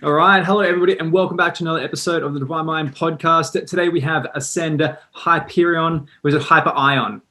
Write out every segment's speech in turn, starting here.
All right. Hello, everybody, and welcome back to another episode of the Divine Mind podcast. Today we have Ascend Hyperion. Was it Hyperion?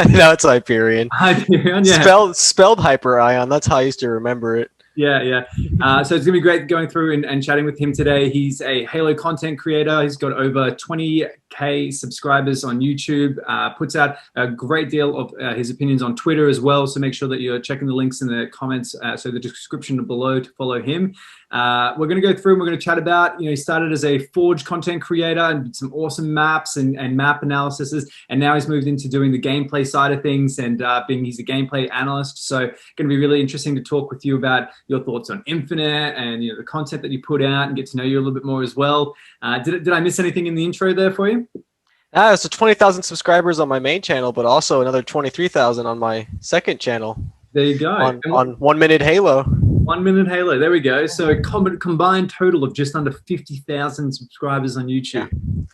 No, it's Hyperion. Hyperion, yeah. Spelled Hyperion. That's how I used to remember it. Yeah. So it's going to be great going through and chatting with him today. He's a Halo content creator. He's got over 20K subscribers on YouTube, puts out a great deal of his opinions on Twitter as well. So make sure that you're checking the links in the comments, so the description below to follow him. We're going to go through and we're going to chat about, he started as a Forge content creator and did some awesome maps and map analyses. And now he's moved into doing the gameplay side of things and he's a gameplay analyst. So going to be really interesting to talk with you about your thoughts on Infinite and the content that you put out and get to know you a little bit more as well. Did I miss anything in the intro there for you? So 20,000 subscribers on my main channel, but also another 23,000 on my second channel. There you go. On 1 Minute Halo. 1 Minute Halo. There we go. So a combined total of just under 50,000 subscribers on YouTube.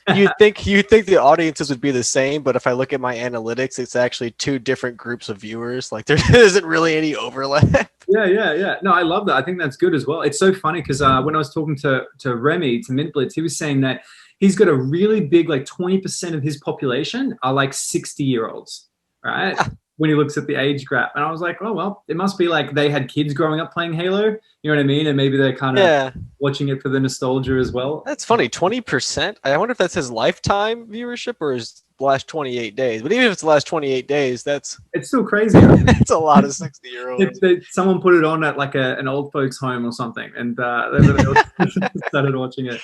Yeah. you think the audiences would be the same, but if I look at my analytics, it's actually two different groups of viewers. Like there isn't really any overlap. Yeah. No, I love that. I think that's good as well. It's so funny because when I was talking to Remy, to Mintblitz, he was saying that he's got a really big, like 20% of his population are like 60-year-olds, right? When he looks at the age graph. And I was like, oh, well, it must be like they had kids growing up playing Halo. You know what I mean? And maybe they're kind of watching it for the nostalgia as well. That's funny. 20%? I wonder if that's his lifetime viewership or his last 28 days. But even if it's the last 28 days, it's still crazy. It's a lot of 60-year-olds. Someone put it on at like an old folks home or something. And they started watching it.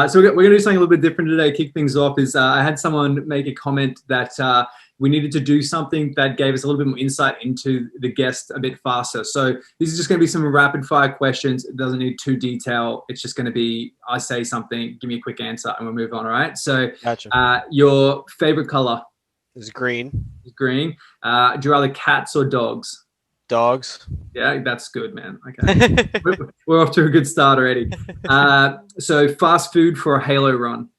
So we're going to do something a little bit different today. Kick things off is I had someone make a comment that we needed to do something that gave us a little bit more insight into the guest a bit faster. So this is just going to be some rapid fire questions. It doesn't need too detail. It's just going to be, I say something, give me a quick answer, and we'll move on. All right. So gotcha. Your favorite color is green. Green. Do you rather cats or dogs? Dogs. Yeah, that's good, man. Okay. We're off to a good start already. So fast food for a Halo run.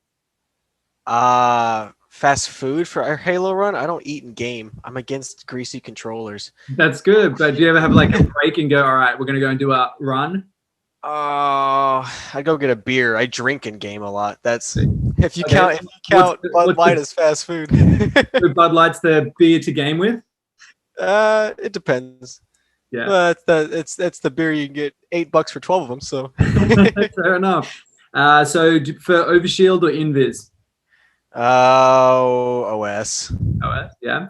Fast food for our Halo run? I don't eat in game. I'm against greasy controllers. That's good. But do you ever have like a break and go, all right, we're going to go and do a run? I go get a beer. I drink in game a lot. That's if you count Bud Light as fast food. Bud Light's the beer to game with? It depends. Yeah. It's the beer you can get $8 for 12 of them. So fair enough. So for Overshield or Invis? OS. OS, yeah.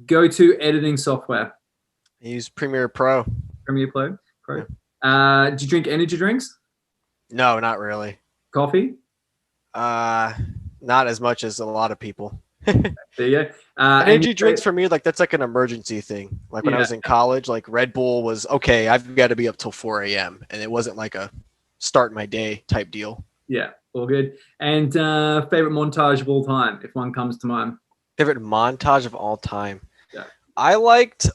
Go-to editing software. I use Premiere Pro. Premiere Pro. Yeah. Do you drink energy drinks? No, not really. Coffee? Not as much as a lot of people. There you go. Energy drinks for me, like that's like an emergency thing. Like when I was in college, like Red Bull was okay. I've got to be up till 4 a.m. and it wasn't like a start my day type deal. Yeah, all good. And favorite montage of all time, if one comes to mind. Favorite montage of all time. Yeah. I liked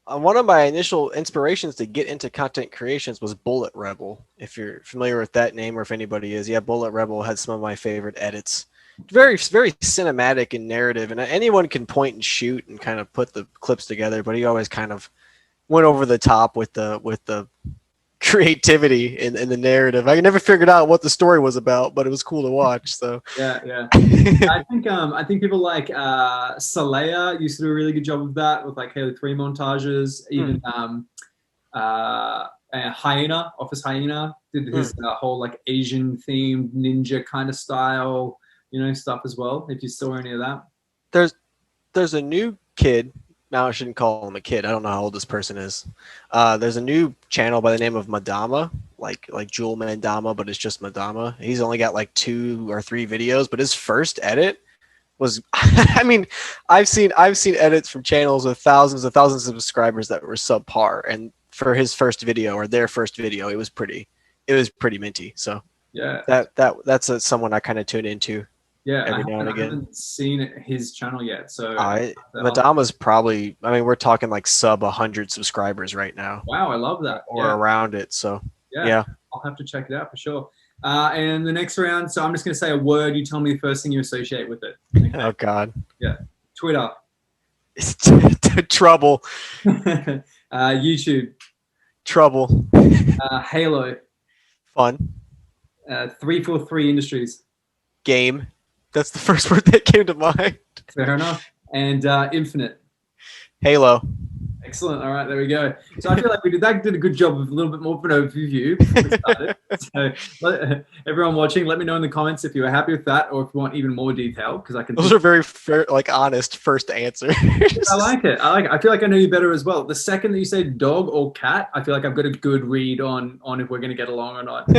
one of my initial inspirations to get into content creations was Bullet Rebel. If you're familiar with that name or if anybody is, Bullet Rebel had some of my favorite edits. Very, very cinematic and narrative, and anyone can point and shoot and kind of put the clips together, but he always kind of went over the top with the creativity in the narrative. I never figured out what the story was about, but it was cool to watch. So yeah. I think people like Salaya used to do a really good job of that with like Halo 3 montages. Even Hyena, Office Hyena, did his whole like Asian themed ninja kind of style, stuff as well. If you saw any of that, there's a new kid. Now I shouldn't call him a kid. I don't know how old this person is. There's a new channel by the name of Madama, like Jewel Mandama, but it's just Madama. He's only got like 2 or 3 videos, but his first edit was, I mean, I've seen edits from channels with thousands and thousands of subscribers that were subpar, and for his first video or their first video, it was pretty minty. So that's someone I kind of tune into. Yeah, every now and again. I haven't seen his channel yet. So Madama's probably, I mean, we're talking like sub 100 subscribers right now. Wow, I love that. Or around it. So yeah, I'll have to check it out for sure. And the next round, so I'm just going to say a word. You tell me the first thing you associate with it. Okay. Oh God. Yeah. Twitter. Trouble. YouTube. Trouble. Halo. Fun. 343 Industries. Game. That's the first word that came to mind. Fair enough. And Infinite. Halo. Excellent. All right, there we go. So I feel like we did a good job of a little bit more of an overview before we started. So everyone watching, let me know in the comments if you were happy with that or if you want even more detail, because I can. Those are very fair, like honest first answer. I like it. I feel like I know you better as well. The second that you say dog or cat, I feel like I've got a good read on if we're going to get along or not.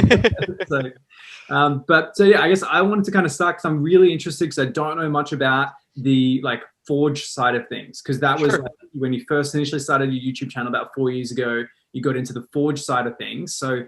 So yeah, I guess I wanted to kind of start because I'm really interested because I don't know much about the like Forge side of things, because that was like, when you first initially started your YouTube channel about 4 years ago, you got into the Forge side of things. So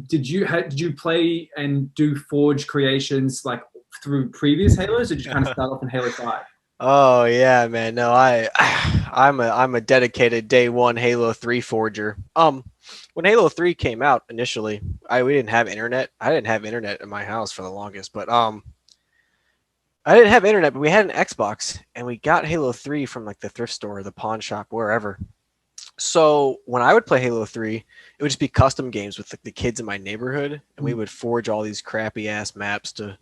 did you play and do Forge creations like through previous Halos, or did you kind of start off in Halo 5? Oh yeah, man. No, I'm a dedicated day one Halo 3 forger. When Halo 3 came out initially, we didn't have internet. I didn't have internet in my house for the longest, but I didn't have internet, but we had an Xbox, and we got Halo 3 from like the thrift store, the pawn shop, wherever. So when I would play Halo 3, it would just be custom games with the kids in my neighborhood, and we would forge all these crappy ass maps to,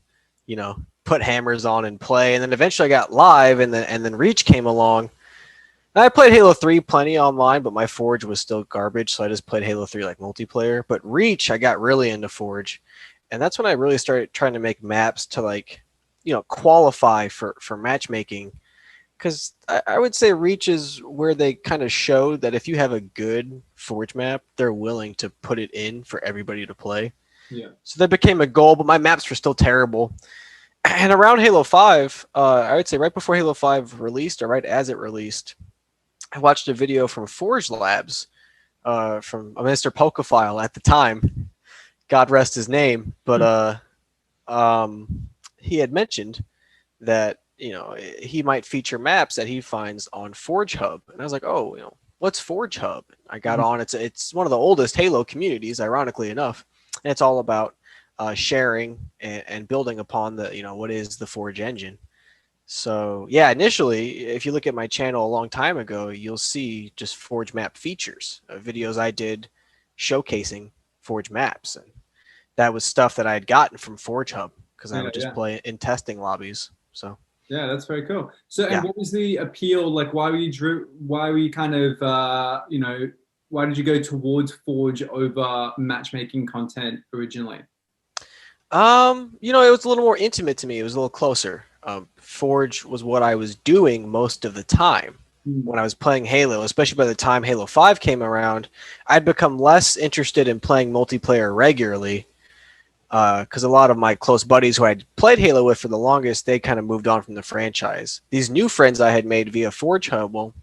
put hammers on and play. And then eventually I got live, and then Reach came along. And I played Halo 3 plenty online, but my Forge was still garbage, so I just played Halo 3 like multiplayer. But Reach, I got really into Forge, and that's when I really started trying to make maps to like, qualify for matchmaking. Because I would say Reach is where they kind of showed that if you have a good Forge map, they're willing to put it in for everybody to play. Yeah. So that became a goal, but my maps were still terrible. And around Halo 5, I would say right before Halo 5 released, or right as it released, I watched a video from Forge Labs, from a Mr. Pokephile at the time. God rest his name. But he had mentioned that he might feature maps that he finds on Forge Hub, and I was like, oh, what's Forge Hub? I got on. It's one of the oldest Halo communities, ironically enough, and it's all about sharing and building upon the what is the Forge engine. So yeah, initially, if you look at my channel a long time ago, you'll see just Forge map features, videos I did showcasing Forge maps, and that was stuff that I had gotten from Forge Hub because I would just play in testing lobbies. So yeah, that's very cool. So, and what was the appeal? Like, why were you kind of, why did you go towards Forge over matchmaking content originally? It was a little more intimate to me. It was a little closer. Forge was what I was doing most of the time when I was playing Halo, especially by the time Halo 5 came around. I'd become less interested in playing multiplayer regularly, because a lot of my close buddies who I'd played Halo with for the longest, they kind of moved on from the franchise. These new friends I had made via Forge Hub, well,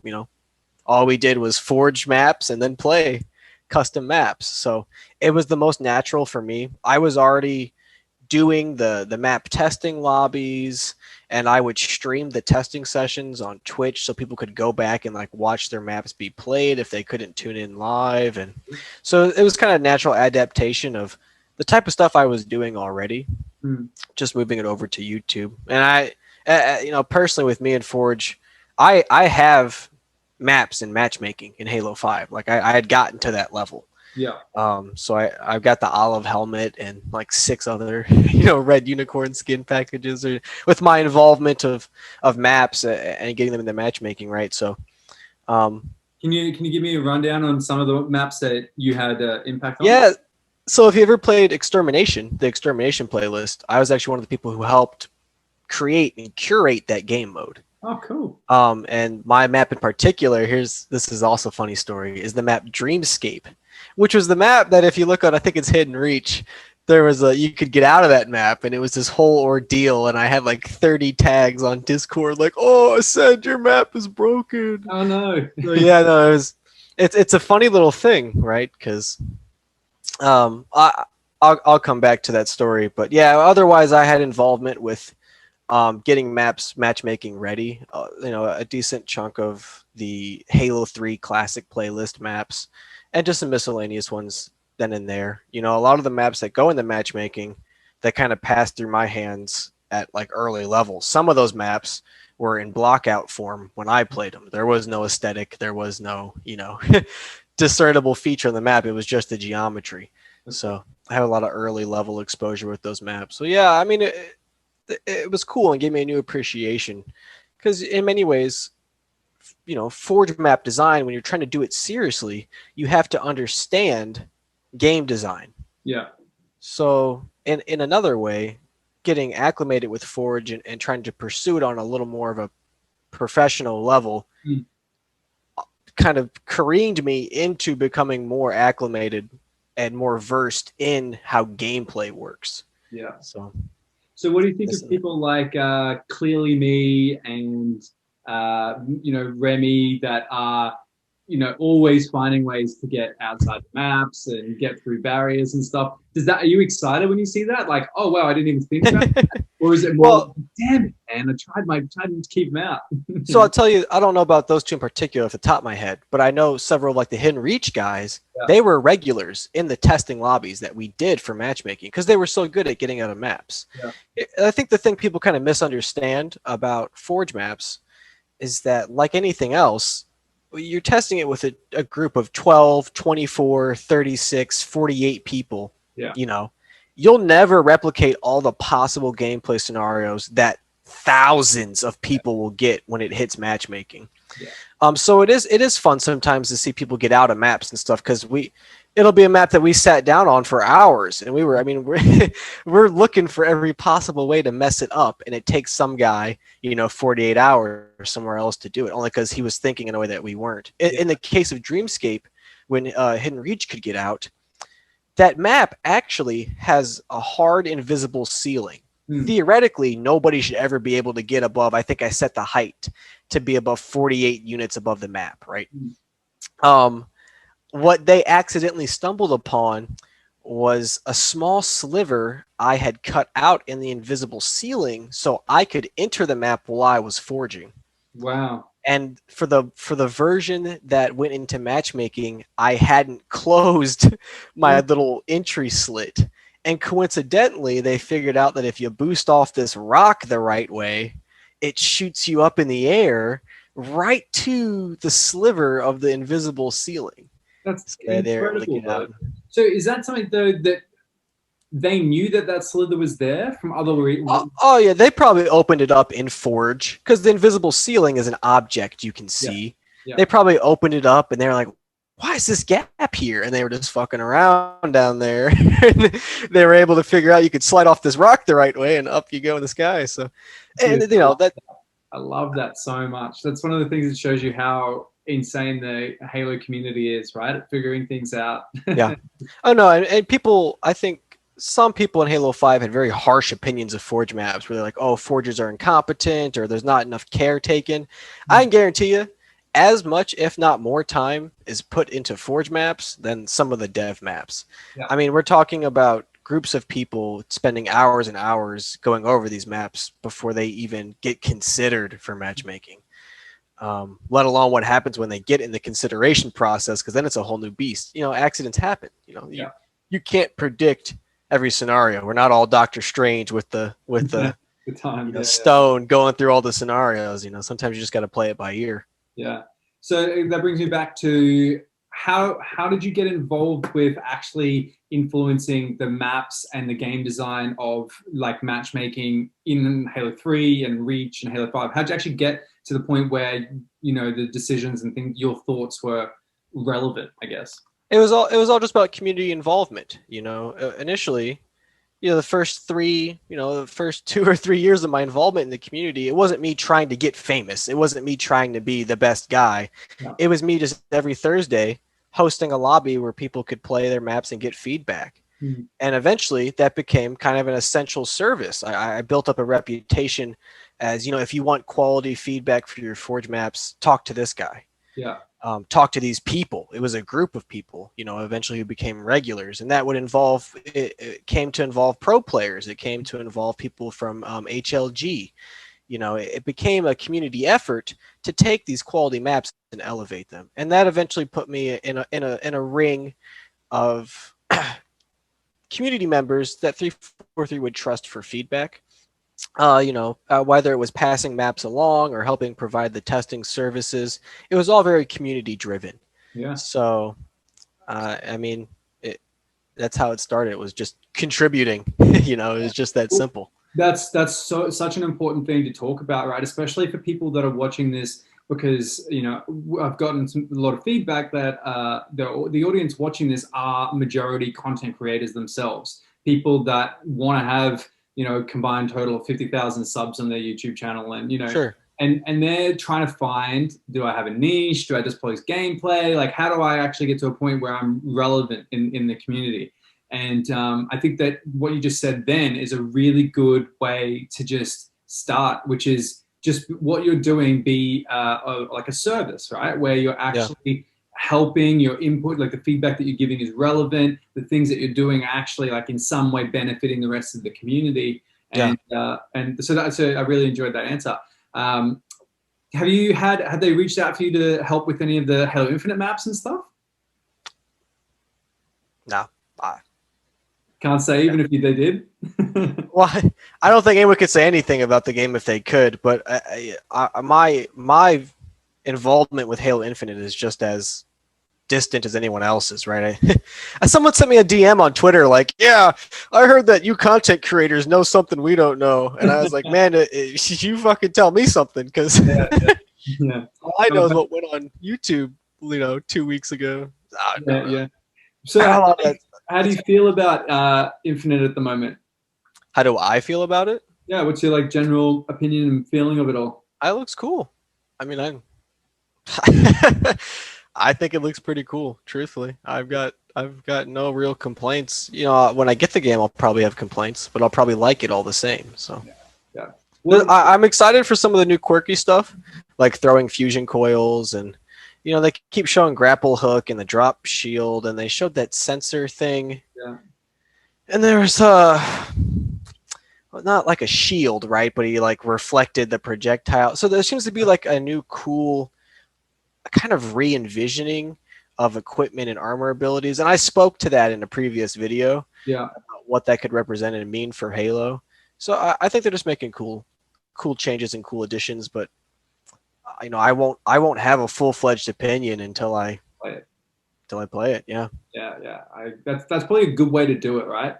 all we did was forge maps and then play custom maps. So it was the most natural for me. I was already doing the map testing lobbies, and I would stream the testing sessions on Twitch so people could go back and like watch their maps be played if they couldn't tune in live. And so it was kind of a natural adaptation of the type of stuff I was doing already, just moving it over to YouTube. And I, personally with me and Forge, I have maps and matchmaking in Halo 5. Like I had gotten to that level. Yeah. So I've got the olive helmet and like 6 other, red unicorn skin packages, with my involvement of maps and getting them in the matchmaking, right? So, can you give me a rundown on some of the maps that you had impact on? Yeah. So if you ever played Extermination, the Extermination playlist, I was actually one of the people who helped create and curate that game mode. Oh, cool. And my map in particular, this is also a funny story, is the map Dreamscape, which was the map that if you look on, I think it's Hidden Reach, there was you could get out of that map, and it was this whole ordeal, and I had like 30 tags on Discord like, oh, Ascend, your map is broken. Oh no. So, yeah, no, it's a funny little thing, right? Because I'll come back to that story, but yeah, otherwise I had involvement with getting maps matchmaking ready, a decent chunk of the Halo 3 classic playlist maps, and just some miscellaneous ones then and there. A lot of the maps that go into matchmaking that kind of pass through my hands at like early levels. Some of those maps were in blockout form when I played them. There was no aesthetic. There was no, discernible feature on the map. It was just the geometry. So I have a lot of early level exposure with those maps. So yeah, I mean, it was cool and gave me a new appreciation because in many ways, you know, Forge map design, when you're trying to do it seriously, you have to understand game design. Yeah. So in another way, getting acclimated with Forge and trying to pursue it on a little more of a professional level kind of careened me into becoming more acclimated and more versed in how gameplay works. Yeah. So what do you think of people like Clearly Me and Remy that are always finding ways to get outside the maps and get through barriers and stuff? Are you excited when you see that? Like, oh wow, I didn't even think about that. Or is it more, damn it, man, I tried to keep them out? So I'll tell you, I don't know about those two in particular off the top of my head, but I know several like the Hidden Reach guys. Yeah. They were regulars in the testing lobbies that we did for matchmaking because they were so good at getting out of maps. Yeah. I think the thing people kind of misunderstand about Forge maps is that, like anything else, you're testing it with a group of 12, 24, 36, 48 people. Yeah. You know, you'll never replicate all the possible gameplay scenarios that thousands of people will get when it hits matchmaking. Yeah. So it is fun sometimes to see people get out of maps and stuff because it'll be a map that we sat down on for hours and we're looking for every possible way to mess it up, and it takes some guy 48 hours somewhere else to do it only because he was thinking in a way that we weren't. In the case of Dreamscape, when Hidden Reach could get out, that map actually has a hard invisible ceiling. Theoretically, nobody should ever be able to get above, I think I set the height to be above 48 units above the map, right? What they accidentally stumbled upon was a small sliver I had cut out in the invisible ceiling so I could enter the map while I was forging. Wow. And for the version that went into matchmaking, I hadn't closed my little entry slit. And coincidentally, they figured out that if you boost off this rock the right way, it shoots you up in the air right to the sliver of the invisible ceiling. That's incredible. So is that something, though, that they knew that slither was there from other regions? Oh, yeah. They probably opened it up in Forge because the invisible ceiling is an object you can see. Yeah. They probably opened it up and they were like, why is this gap here? And they were just fucking around down there. They were able to figure out you could slide off this rock the right way and up you go in the sky. So, and that I love that so much. That's one of the things that shows you how insane the Halo community is, right? At figuring things out. Yeah. Oh no, and people, I think some people in Halo 5 had very harsh opinions of Forge maps where they're like, oh, Forgers are incompetent or there's not enough care taken. I can guarantee you, as much, if not more time is put into Forge maps than some of the dev maps. Yeah. I mean, we're talking about groups of people spending hours and hours going over these maps before they even get considered for matchmaking. Let alone what happens when they get in the consideration process, because then it's a whole new beast. Accidents happen. You can't predict every scenario. We're not all Doctor Strange with the time, stone going through all the scenarios. Sometimes you just got to play it by ear. Yeah. So that brings me back to how did you get involved with actually influencing the maps and the game design of like matchmaking in Halo 3 and Reach and Halo 5? How'd you actually get to the point where the decisions and things, your thoughts were relevant, I guess? It was all just about community involvement. Initially, the first 2 or 3 years of my involvement in the community, it wasn't me trying to get famous. It wasn't me trying to be the best guy. No. It was me just every Thursday hosting a lobby where people could play their maps and get feedback. Mm-hmm. And eventually that became kind of an essential service. I built up a reputation as, if you want quality feedback for your Forge maps, talk to this guy. Yeah. Talk to these people. It was a group of people, eventually who became regulars, and that would involve, it came to involve pro players. It came to involve people from HLG. It became a community effort to take these quality maps and elevate them. And that eventually put me in a ring of community members that 343 would trust for feedback. Whether it was passing maps along or helping provide the testing services, it was all very community driven. Yeah. So, That's how it started. It was just contributing. You know, it was just that simple. That's such an important thing to talk about, right? Especially for people that are watching this, because you know I've gotten a lot of feedback that the audience watching this are majority content creators themselves, people that want to have, you know, combined total of 50,000 subs on their YouTube channel, and you know, Sure. and they're trying to find, do I have a niche? Do I just post gameplay? Like, how do I actually get to a point where I'm relevant in the community? And I think that what you just said then is a really good way to just start, which is just what you're doing be like a service, right? Where you're actually helping, your input, like the feedback that you're giving is relevant. The things that you're doing are actually like in some way benefiting the rest of the community. And so I really enjoyed that answer. Had they reached out for you to help with any of the Halo Infinite maps and stuff? No. Can't say even if they did. Well, I don't think anyone could say anything about the game if they could, but my involvement with Halo Infinite is just as distant as anyone else's, right? Someone sent me a DM on Twitter like, yeah, I heard that you content creators know something we don't know. And I was like, man, you fucking tell me something, because all I know is what went on YouTube, you know, 2 weeks ago. So how do you feel about Infinite at the moment? How do I feel about it? Yeah, what's your like general opinion and feeling of it all? It looks cool. I mean, I think it looks pretty cool, truthfully. I've got no real complaints. You know, when I get the game, I'll probably have complaints, but I'll probably like it all the same. So yeah. Well, I'm excited for some of the new quirky stuff, like throwing fusion coils, and you know, they keep showing grapple hook and the drop shield, and they showed that sensor thing. Yeah. And there's not like a shield, right? But he like reflected the projectile. So there seems to be like a new cool kind of re-envisioning of equipment and armor abilities. And I spoke to that in a previous video. Yeah. About what that could represent and mean for Halo. So I think they're just making cool changes and cool additions, but you know, I won't have a full-fledged opinion until I play it. Yeah. That's probably a good way to do it, right?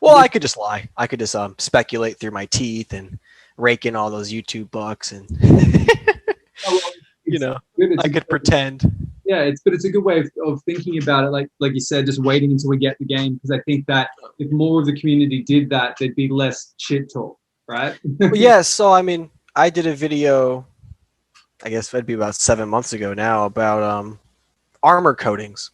Well, I could just lie. I could just speculate through my teeth and rake in all those YouTube bucks, and you know, I could pretend. Yeah, it's a good way of thinking about it. Like you said, just waiting until we get the game, because I think that if more of the community did that, there'd be less shit talk, right? Well, yeah. So I mean, I did a video, I guess it'd be about 7 months ago now, about armor coatings.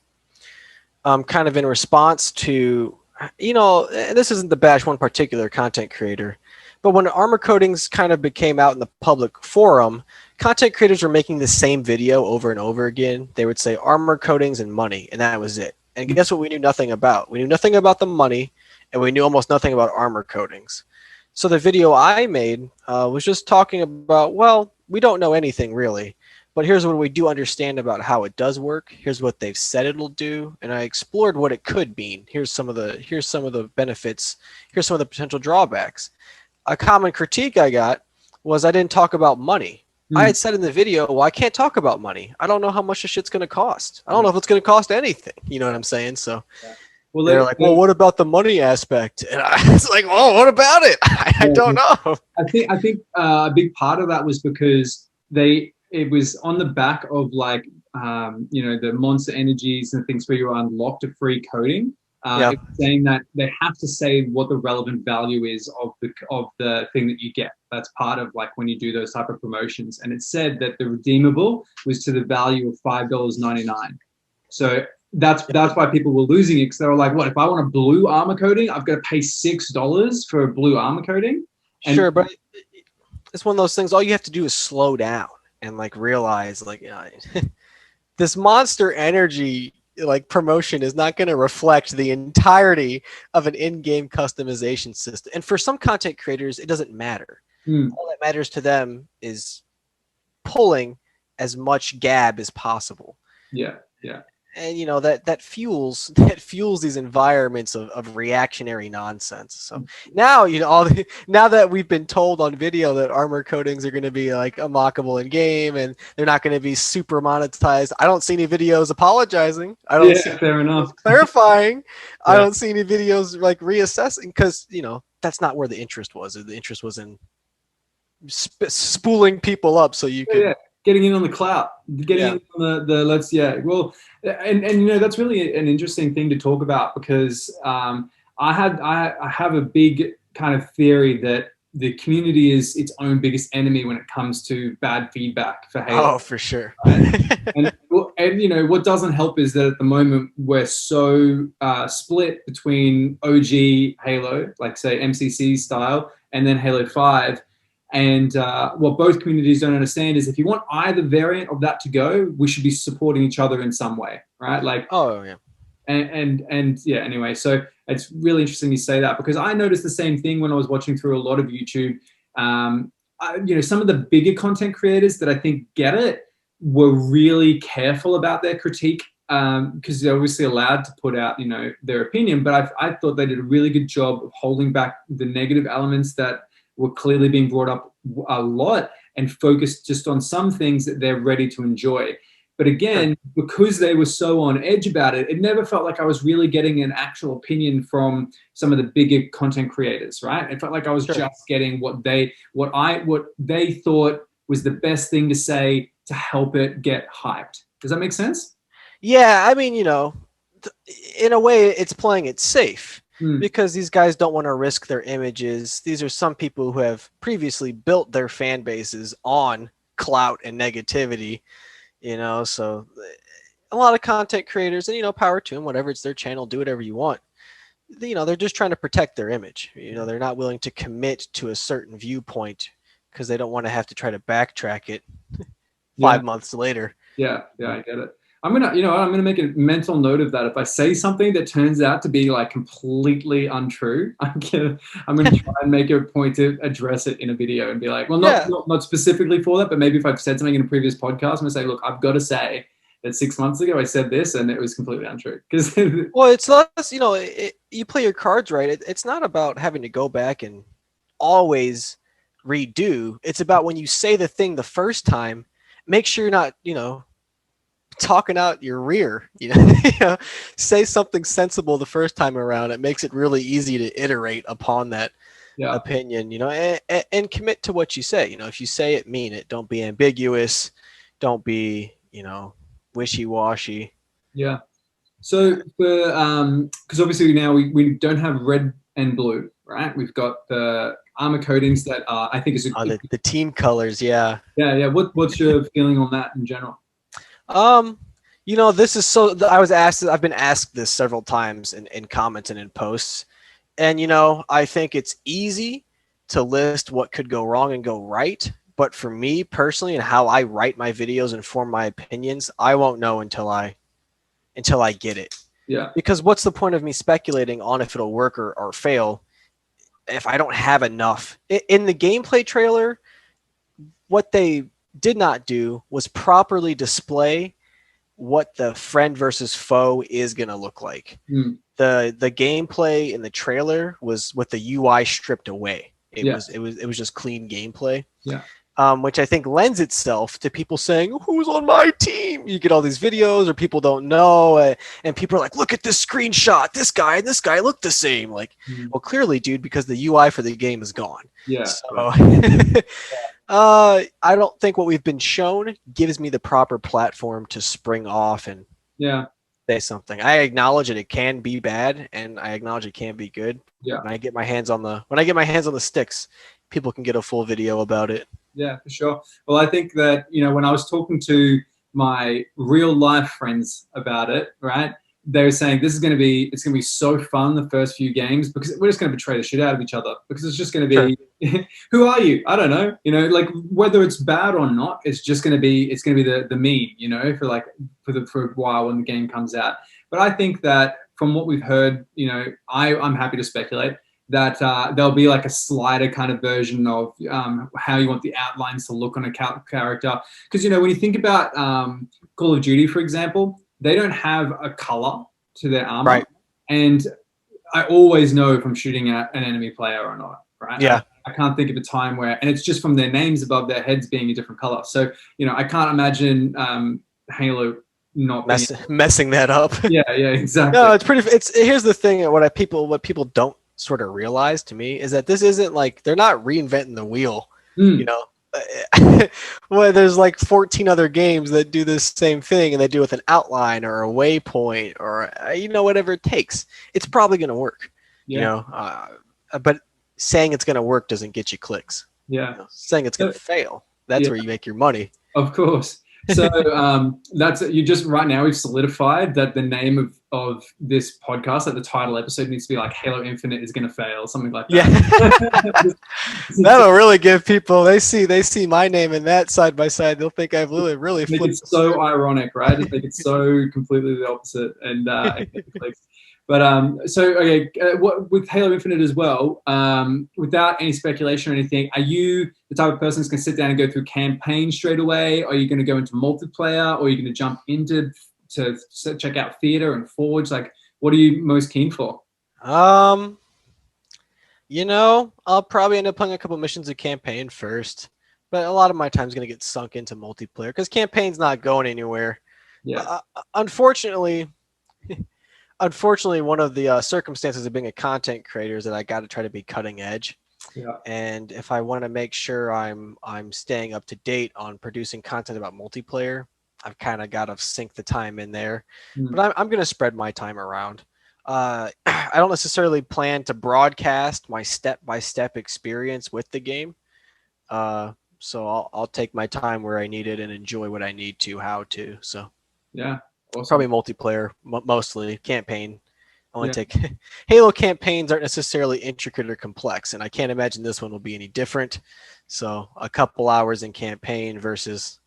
Kind of in response to, you know, this isn't to bash one particular content creator, but when armor coatings kind of became out in the public forum, content creators were making the same video over and over again. They would say armor coatings and money, and that was it. And guess what we knew nothing about? We knew nothing about the money, and we knew almost nothing about armor coatings. So the video I made was just talking about, well, we don't know anything really, but here's what we do understand about how it does work. Here's what they've said it'll do, and I explored what it could mean. Here's some of the benefits. Here's some of the potential drawbacks. A common critique I got was I didn't talk about money. I had said in the video, well, I can't talk about money. I don't know how much this shit's going to cost. I don't know if it's going to cost anything. You know what I'm saying? So well, they're like, well, what about the money aspect? And I was like, well, what about it? I don't know. I think a big part of that was because it was on the back of like, you know, the monster energies and things where you unlocked a free coding. Saying that they have to say what the relevant value is of the thing that you get. That's part of like when you do those type of promotions. And it said that the redeemable was to the value of $5.99. So that's why people were losing it, because they were like, what, if I want a blue armor coating, I've got to pay $6 for a blue armor coating? And sure, but it's one of those things. All you have to do is slow down and like realize like, this monster energy like promotion is not going to reflect the entirety of an in-game customization system. And for some content creators, it doesn't matter. All that matters to them is pulling as much gab as possible. Yeah. and you know that fuels these environments of reactionary nonsense. So now you know now that we've been told on video that armor coatings are going to be like unlockable in game and they're not going to be super monetized, I don't see any videos apologizing. I don't see fair enough. clarifying. Yeah. I don't see any videos like reassessing, because you know that's not where the interest was. The interest was in spooling people up so you could getting in on the clout, getting in on the let's well, and you know that's really an interesting thing to talk about, because I have a big kind of theory that the community is its own biggest enemy when it comes to bad feedback for Halo. Oh, for sure. and you know what doesn't help is that at the moment we're so split between OG Halo, like say MCC style, and then Halo 5. And what both communities don't understand is if you want either variant of that to go, we should be supporting each other in some way, right? Like, oh yeah. And yeah, anyway, so it's really interesting you say that, because I noticed the same thing when I was watching through a lot of YouTube. You know, some of the bigger content creators that I think get it were really careful about their critique, because they're obviously allowed to put out, you know, their opinion. But I thought they did a really good job of holding back the negative elements that were clearly being brought up a lot, and focused just on some things that they're ready to enjoy. But again, because they were so on edge about it, it never felt like I was really getting an actual opinion from some of the bigger content creators, right? It felt like I was just getting what they thought was the best thing to say to help it get hyped. Does that make sense? Yeah, I mean, you know, in a way, it's playing it safe. Because these guys don't want to risk their images. These are some people who have previously built their fan bases on clout and negativity, you know, so a lot of content creators, and, you know, power to them, whatever, it's their channel, do whatever you want. You know, they're just trying to protect their image. You know, they're not willing to commit to a certain viewpoint because they don't want to have to try to backtrack it 5 months later. Yeah, I get it. I'm gonna make a mental note of that. If I say something that turns out to be like completely untrue, I'm gonna try and make a point to address it in a video and be like, well, not specifically for that, but maybe if I've said something in a previous podcast, I'm gonna say, look, I've got to say that 6 months ago I said this and it was completely untrue. Because well, it's less, you know, you play your cards right. It's not about having to go back and always redo. It's about when you say the thing the first time, make sure you're not, you know, talking out your rear, you know, say something sensible the first time around. It makes it really easy to iterate upon that opinion, you know, and commit to what you say. You know, if you say it, mean it. Don't be ambiguous. Don't be, you know, wishy-washy. Yeah. So because obviously now we don't have red and blue, right? We've got the armor coatings that I think is the team colors. Yeah. What's your feeling on that in general? You know, this is I've been asked this several times in comments and in posts, and, you know, I think it's easy to list what could go wrong and go right. But for me personally, and how I write my videos and form my opinions, I won't know until I get it. Yeah. Because what's the point of me speculating on if it'll work or fail if I don't have enough? In the gameplay trailer, what they did not do was properly display what the friend versus foe is going to look like. The gameplay in the trailer was with the UI stripped away. It was just clean gameplay. Yeah. Which I think lends itself to people saying, who's on my team? You get all these videos or people don't know, and people are like, look at this screenshot. This guy and this guy look the same. Like, well, clearly, dude, because the UI for the game is gone. Yeah. So, I don't think what we've been shown gives me the proper platform to spring off and say something. I acknowledge that it can be bad, and I acknowledge it can be good. Yeah. When I get my hands on the sticks, people can get a full video about it. Yeah, for sure. Well, I think that, you know, when I was talking to my real life friends about it, right, they were saying it's going to be so fun the first few games, because we're just going to betray the shit out of each other, because it's just going to be, who are you? I don't know. You know, like whether it's bad or not, it's going to be the meme, you know, for a while when the game comes out. But I think that from what we've heard, you know, I'm happy to speculate that there'll be like a slider kind of version of how you want the outlines to look on a character. Because, you know, when you think about Call of Duty, for example, they don't have a color to their armor. Right. And I always know if I'm shooting at an enemy player or not, right? Yeah. I can't think of a time where, and it's just from their names above their heads being a different color. So, I can't imagine Halo not being messing that up. Yeah, exactly. No, here's the thing. What people don't sort of realize, to me, is that this isn't like they're not reinventing the wheel. Well, there's like 14 other games that do this same thing, and they do it with an outline or a waypoint or whatever it takes. It's probably going to work. But saying it's going to work doesn't get you clicks. Saying it's going to fail, that's where you make your money. Of course. So that's you just right now we've solidified that the name of this podcast, that the title episode needs to be like Halo Infinite is going to fail, something like that. Yeah. That'll really give people, they see my name in that side by side, they'll think I've really flipped. It's so ironic, right? Just make it so completely the opposite and But with Halo Infinite as well, without any speculation or anything, are you the type of person who's going to sit down and go through campaign straight away? Are you going to go into multiplayer, or are you going to jump into to check out theater and Forge? Like, what are you most keen for? I'll probably end up playing a couple missions of campaign first, but a lot of my time is going to get sunk into multiplayer because campaign's not going anywhere. Yeah. Unfortunately, one of the circumstances of being a content creator is that I got to try to be cutting edge. Yeah. And if I want to make sure I'm staying up to date on producing content about multiplayer, I've kind of got to sink the time in there. But I'm going to spread my time around. I don't necessarily plan to broadcast my step-by-step experience with the game. So I'll take my time where I need it and enjoy what I need to, how to. So yeah. Awesome. Probably multiplayer, mostly campaign. Halo campaigns aren't necessarily intricate or complex, and I can't imagine this one will be any different. So a couple hours in campaign versus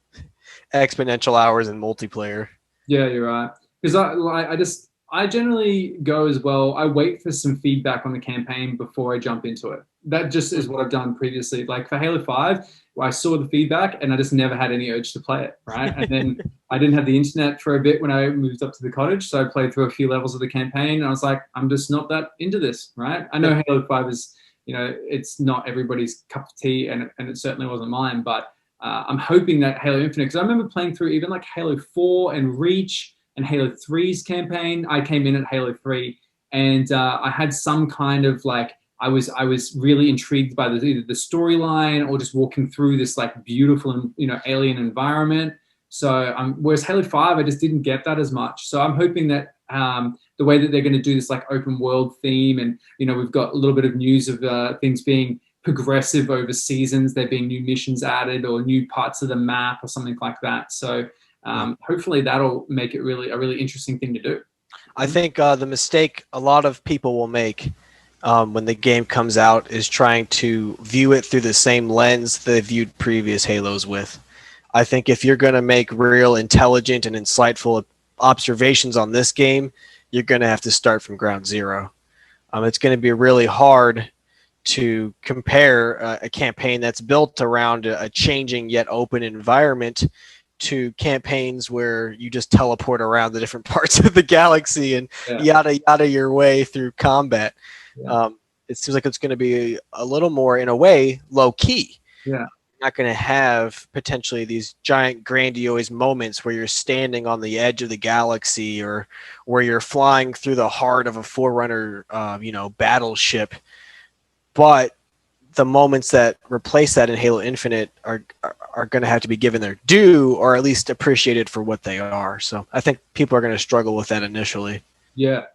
exponential hours in multiplayer. Yeah, you're right. Because I generally go as well. I wait for some feedback on the campaign before I jump into it. That just is what I've done previously. Like for Halo 5, I saw the feedback and I just never had any urge to play it, right? And then I didn't have the internet for a bit when I moved up to the cottage, so I played through a few levels of the campaign and I was like, I'm just not that into this, right? I know Halo 5 is, it's not everybody's cup of tea and it certainly wasn't mine, but I'm hoping that Halo Infinite, because I remember playing through even like Halo 4 and Reach and Halo 3's campaign. I came in at Halo 3 and I had some kind of like, I was really intrigued by either the storyline or just walking through this like beautiful alien environment. So whereas Halo 5, I just didn't get that as much. So I'm hoping that the way that they're going to do this like open world theme, and we've got a little bit of news of things being progressive over seasons, there being new missions added or new parts of the map or something like that. So hopefully that'll make it really a really interesting thing to do. I think the mistake a lot of people will make when the game comes out is trying to view it through the same lens they viewed previous Halos with. I think if you're going to make real intelligent and insightful observations on this game, you're going to have to start from ground zero. It's going to be really hard to compare a campaign that's built around a changing yet open environment to campaigns where you just teleport around the different parts of the galaxy and yada yada your way through combat. It seems like it's going to be a little more, in a way, low key. Yeah. Not going to have potentially these giant grandiose moments where you're standing on the edge of the galaxy or where you're flying through the heart of a Forerunner, battleship. But the moments that replace that in Halo Infinite are going to have to be given their due, or at least appreciated for what they are. So I think people are going to struggle with that initially. Yeah,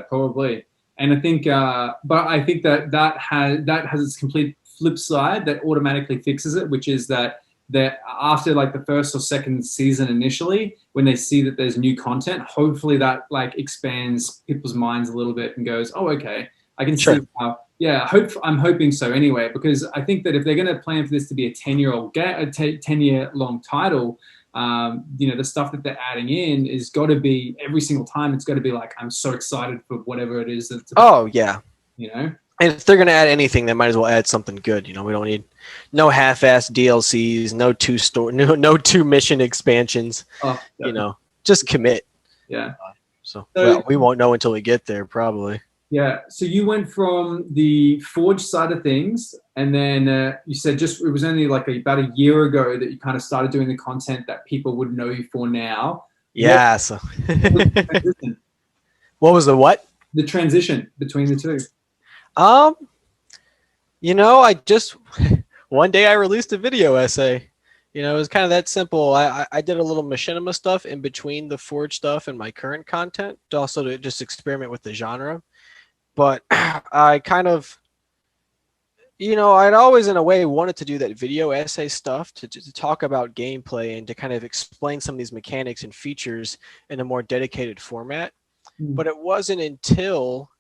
probably. And I think, but I think that has its complete flip side that automatically fixes it, which is that after like the first or second season initially, when they see that there's new content, hopefully that like expands people's minds a little bit and goes, oh, okay, I can see how. Yeah, I'm hoping so anyway, because I think that if they're going to plan for this to be a 10-year long title, the stuff that they're adding in is got to be every single time. It's got to be like, I'm so excited for whatever it is. And if they're going to add anything, they might as well add something good. We don't need no half-assed DLCs, no two mission expansions. just commit. Yeah. So well, we won't know until we get there, probably. Yeah. So you went from the Forge side of things, and then you said just it was only like about a year ago that you kind of started doing the content that people would know you for now. Yeah. What was the what? The transition between the two. You know, I just one day I released a video essay. You know, it was kind of that simple. I did a little machinima stuff in between the Forge stuff and my current content, also to just experiment with the genre. But I kind of, you know, I'd always in a way wanted to do that video essay stuff to talk about gameplay and to kind of explain some of these mechanics and features in a more dedicated format. But it wasn't until,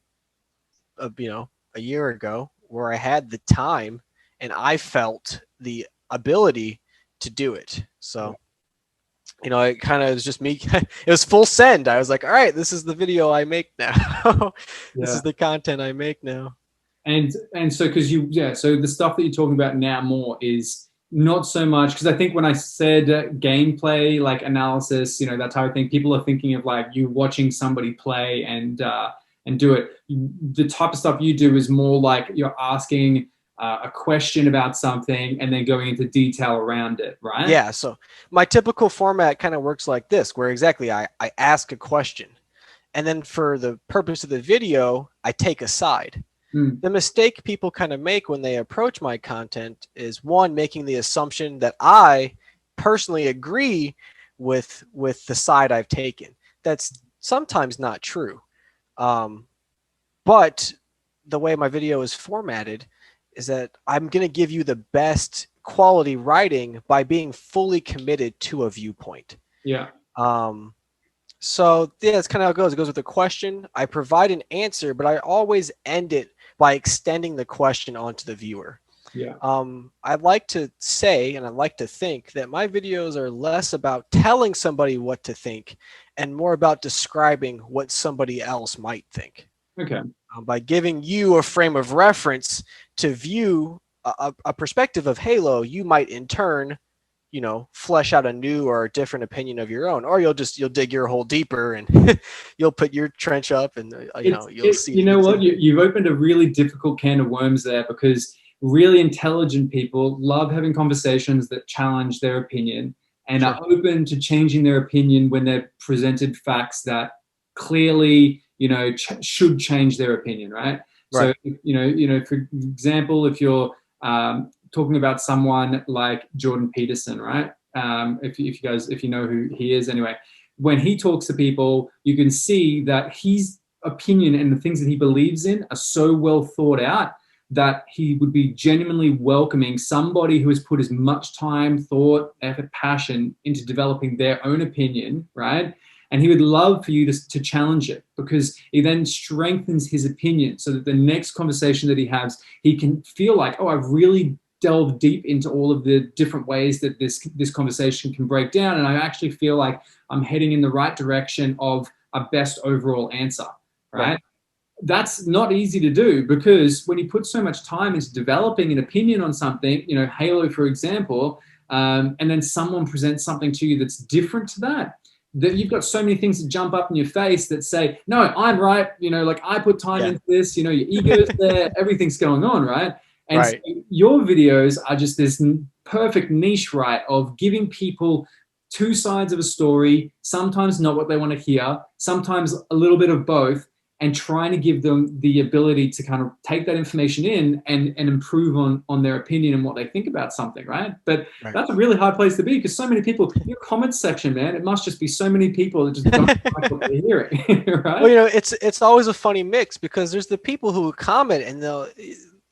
you know, a year ago where I had the time and I felt the ability to do it. So, you know, it kind of was just me. It was full send. I was like, all right, this is the video I make now. This is the content I make now. And so, because so the stuff that you're talking about now more is not so much, because I think when I said gameplay, like analysis, you know, that type of thing, people are thinking of like you watching somebody play and do it. The type of stuff you do is more like you're asking a question about something and then going into detail around it, right? Yeah. So my typical format kind of works like this, where exactly I ask a question, and then for the purpose of the video, I take a side. The mistake people kind of make when they approach my content is, one, making the assumption that I personally agree with the side I've taken. That's sometimes not true. But the way my video is formatted is that I'm going to give you the best quality writing by being fully committed to a viewpoint. Yeah. So yeah, that's kind of how it goes. It goes with a question. I provide an answer, but I always end it by extending the question onto the viewer. Yeah. I'd like to say, and I'd like to think that my videos are less about telling somebody what to think and more about describing what somebody else might think. Okay. By giving you a frame of reference to view a perspective of Halo, you might in turn, you know, flesh out a new or a different opinion of your own, or you'll dig your hole deeper and you'll put your trench up, and you'll see. You know what? You've opened a really difficult can of worms there, because really intelligent people love having conversations that challenge their opinion and are open to changing their opinion when they're presented facts that clearly, you know, should change their opinion, right? So, you know, for example, if you're talking about someone like Jordan Peterson, right? If you know who he is, anyway, when he talks to people, you can see that his opinion and the things that he believes in are so well thought out that he would be genuinely welcoming somebody who has put as much time, thought, effort, passion into developing their own opinion, right? And he would love for you to challenge it, because he then strengthens his opinion so that the next conversation that he has, he can feel like, oh, I've really delved deep into all of the different ways that this conversation can break down. And I actually feel like I'm heading in the right direction of a best overall answer, right? That's not easy to do, because when you put so much time into developing an opinion on something, you know, Halo, for example, and then someone presents something to you that's different to that you've got so many things that jump up in your face that say, no, I'm right. You know, like I put time into this, you know, your ego's there, everything's going on, right? And so your videos are just this perfect niche, right, of giving people two sides of a story, sometimes not what they want to hear, sometimes a little bit of both, and trying to give them the ability to kind of take that information in and improve on their opinion and what they think about something, right? But that's a really hard place to be, because so many people, your comments section, man, it must just be so many people that just don't like what they're hearing, right? Well, you know, it's always a funny mix, because there's the people who comment, and they'll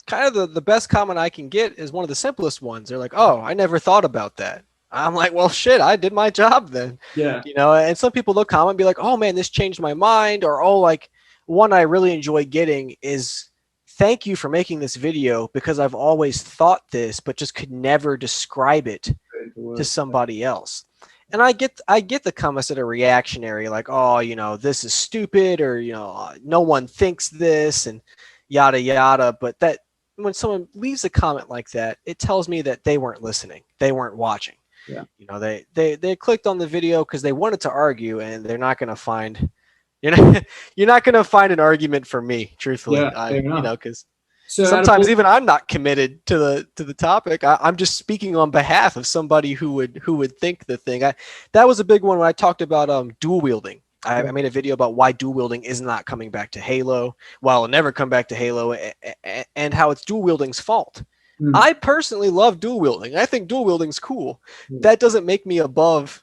kind of the best comment I can get is one of the simplest ones. They're like, oh, I never thought about that. I'm like, well, shit, I did my job then. Yeah. You know, and some people they'll comment and be like, oh man, this changed my mind, or oh, like, one I really enjoy getting is, thank you for making this video, because I've always thought this, but just could never describe it to somebody else. And I get the comments that are reactionary, like, oh, you know, this is stupid, or, you know, no one thinks this, and yada, yada. But that when someone leaves a comment like that, it tells me that they weren't listening. They weren't watching. Yeah. You know, they clicked on the video because they wanted to argue, and they're not going to find you're not going to find an argument from me, truthfully. Yeah. Fair enough. Because So out of sometimes all, even I'm not committed to the topic. I'm just speaking on behalf of somebody who would think the thing. That was a big one when I talked about dual wielding. I made a video about why dual wielding is not coming back to Halo. Well, it'll never come back to Halo, and how it's dual wielding's fault. I personally love dual wielding. I think dual wielding's cool. That doesn't make me above,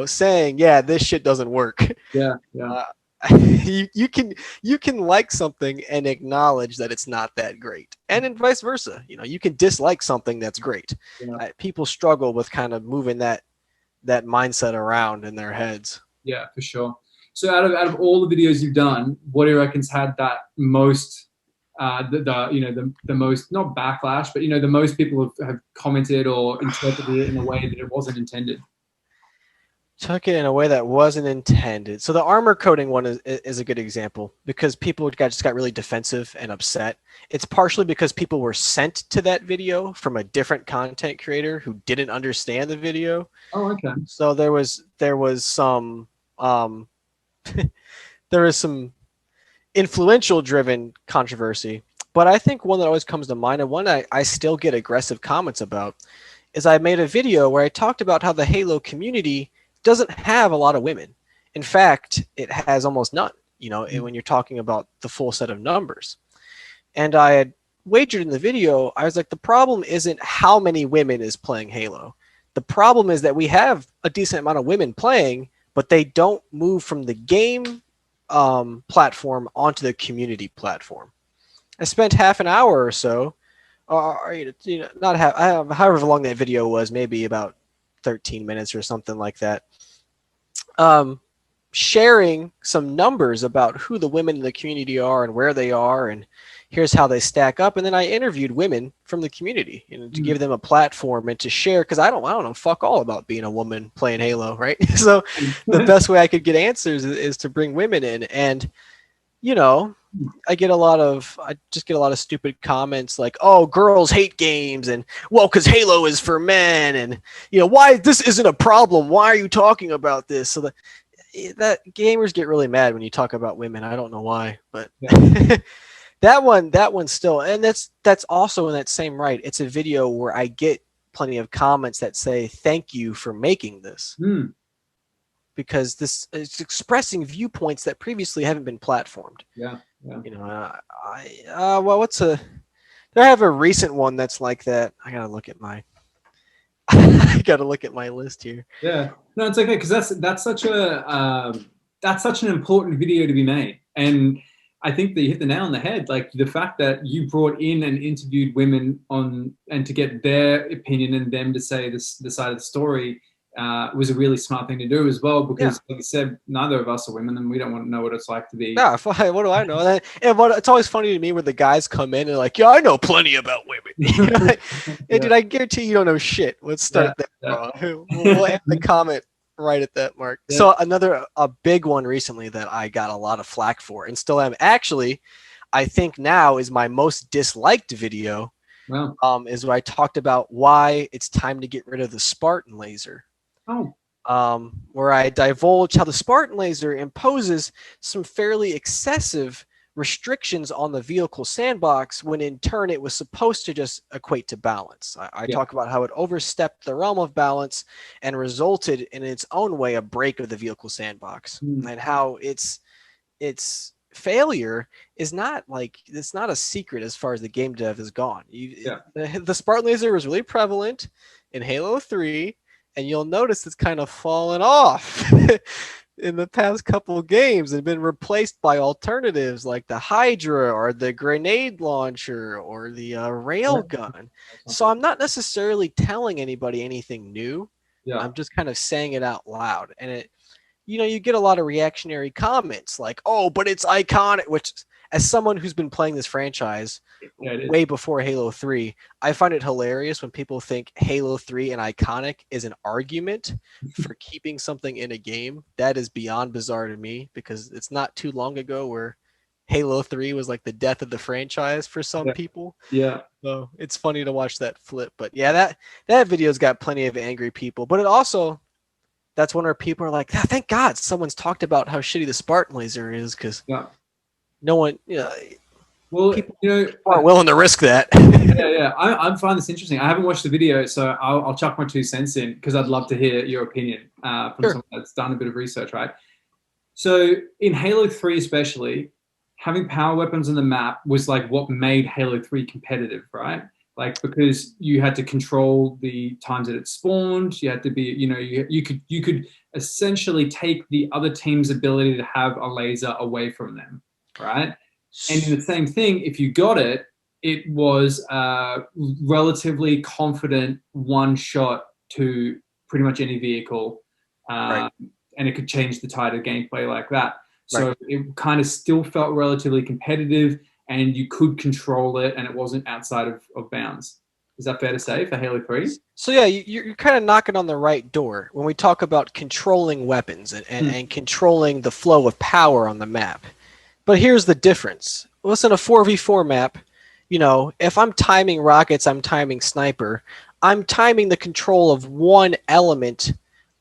saying, yeah, this shit doesn't work. yeah, yeah. You can like something and acknowledge that it's not that great, and then vice versa. You can dislike something that's great. Yeah. People struggle with kind of moving that mindset around in their heads. Yeah, for sure. So out of all the videos you've done, what do you reckon's had that most the most, not backlash, but the most people have commented or interpreted it in a way that it wasn't intended? Took it in a way that wasn't intended. So the armor coating one is a good example, because people just got really defensive and upset. It's partially because people were sent to that video from a different content creator who didn't understand the video. Oh, okay. So there was some there was some influential driven controversy. But I think one that always comes to mind, and one I still get aggressive comments about, is I made a video where I talked about how the Halo community doesn't have a lot of women. In fact, it has almost none, when you're talking about the full set of numbers. And I had wagered in the video, I was like, the problem isn't how many women is playing Halo. The problem is that we have a decent amount of women playing, but they don't move from the game platform onto the community platform. I spent half an hour or so, not half, however long that video was, maybe about 13 minutes or something like that, sharing some numbers about who the women in the community are and where they are, and here's how they stack up. And then I interviewed women from the community, to give them a platform and to share, because I don't know fuck all about being a woman playing Halo, right? So the best way I could get answers is to bring women in. And I just get a lot of stupid comments like, oh, girls hate games, and well, because Halo is for men, and why this isn't a problem, why are you talking about this? So that gamers get really mad when you talk about women. I don't know why, but yeah. that one still, and that's also in that same right. It's a video where I get plenty of comments that say thank you for making this. Because this is expressing viewpoints that previously haven't been platformed. Yeah. I have a recent one that's like that. I gotta look at my I gotta look at my list here. Yeah, no, it's okay, because that's such an important video to be made, and I think that you hit the nail on the head. Like, the fact that you brought in and interviewed women and to get their opinion and them to say the side of the story was a really smart thing to do as well, because like you said, neither of us are women and we don't want to know what it's like to be. Yeah, what do I know? And it's always funny to me where the guys come in and like, yeah, I know plenty about women. Dude, I guarantee you don't know shit. Let's start there. Yeah. We'll end the comment right at that mark. Yeah. So a big one recently that I got a lot of flack for, and still am, actually, I think now is my most disliked video. Wow. Is what I talked about why it's time to get rid of the Spartan Laser. Oh. Where I divulge how the Spartan Laser imposes some fairly excessive restrictions on the vehicle sandbox, when in turn it was supposed to just equate to balance. I talk about how it overstepped the realm of balance and resulted in its own way a break of the vehicle sandbox, and how its failure is it's not a secret as far as the game dev has gone. The Spartan Laser was really prevalent in Halo 3. And you'll notice it's kind of fallen off in the past couple of games and been replaced by alternatives like the Hydra or the grenade launcher or the railgun. So I'm not necessarily telling anybody anything new. Yeah. I'm just kind of saying it out loud. And you get a lot of reactionary comments like, oh, but it's iconic, which, as someone who's been playing this franchise way before Halo 3, I find it hilarious when people think Halo 3 and iconic is an argument for keeping something in a game. That is beyond bizarre to me, because it's not too long ago where Halo 3 was like the death of the franchise for some Yeah. people. Yeah. So it's funny to watch that flip. But yeah, that video's got plenty of angry people. But it also, that's when our people are like, ah, thank God someone's talked about how shitty the Spartan Laser is, because Yeah. no one, Well, people you know, aren't willing to risk that. yeah. I find this interesting. I haven't watched the video, so I'll chuck my 2 cents in because I'd love to hear your opinion from Sure. someone that's done a bit of research, right? So in Halo 3 especially, having power weapons on the map was like what made Halo 3 competitive, right? Like because you had to control the times that it spawned, you had to be, you could essentially take the other team's ability to have a laser away from them, right? And in the same thing, if you got it, it was relatively confident one shot to pretty much any vehicle. Right. And it could change the tide of gameplay like that. Right. So it kind of still felt relatively competitive and you could control it and it wasn't outside of bounds. Is that fair to say for Halo 3? So yeah, you're kind of knocking on the right door when we talk about controlling weapons and controlling the flow of power on the map. But here's the difference. Listen, a 4v4 map, if I'm timing rockets, I'm timing sniper, I'm timing the control of one element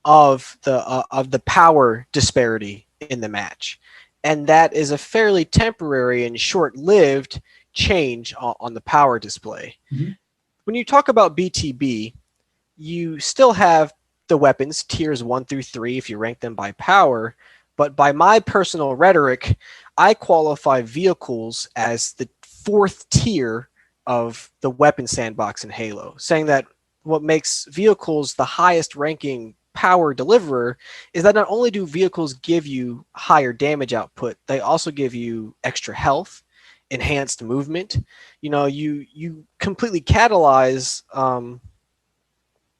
of the power disparity in the match. And that is a fairly temporary and short-lived change on the power display. Mm-hmm. When you talk about BTB, you still have the weapons, tiers 1 through 3, if you rank them by power. But by my personal rhetoric, I qualify vehicles as the 4th tier of the weapon sandbox in Halo, saying that what makes vehicles the highest ranking power deliverer is that not only do vehicles give you higher damage output, they also give you extra health, enhanced movement. You completely catalyze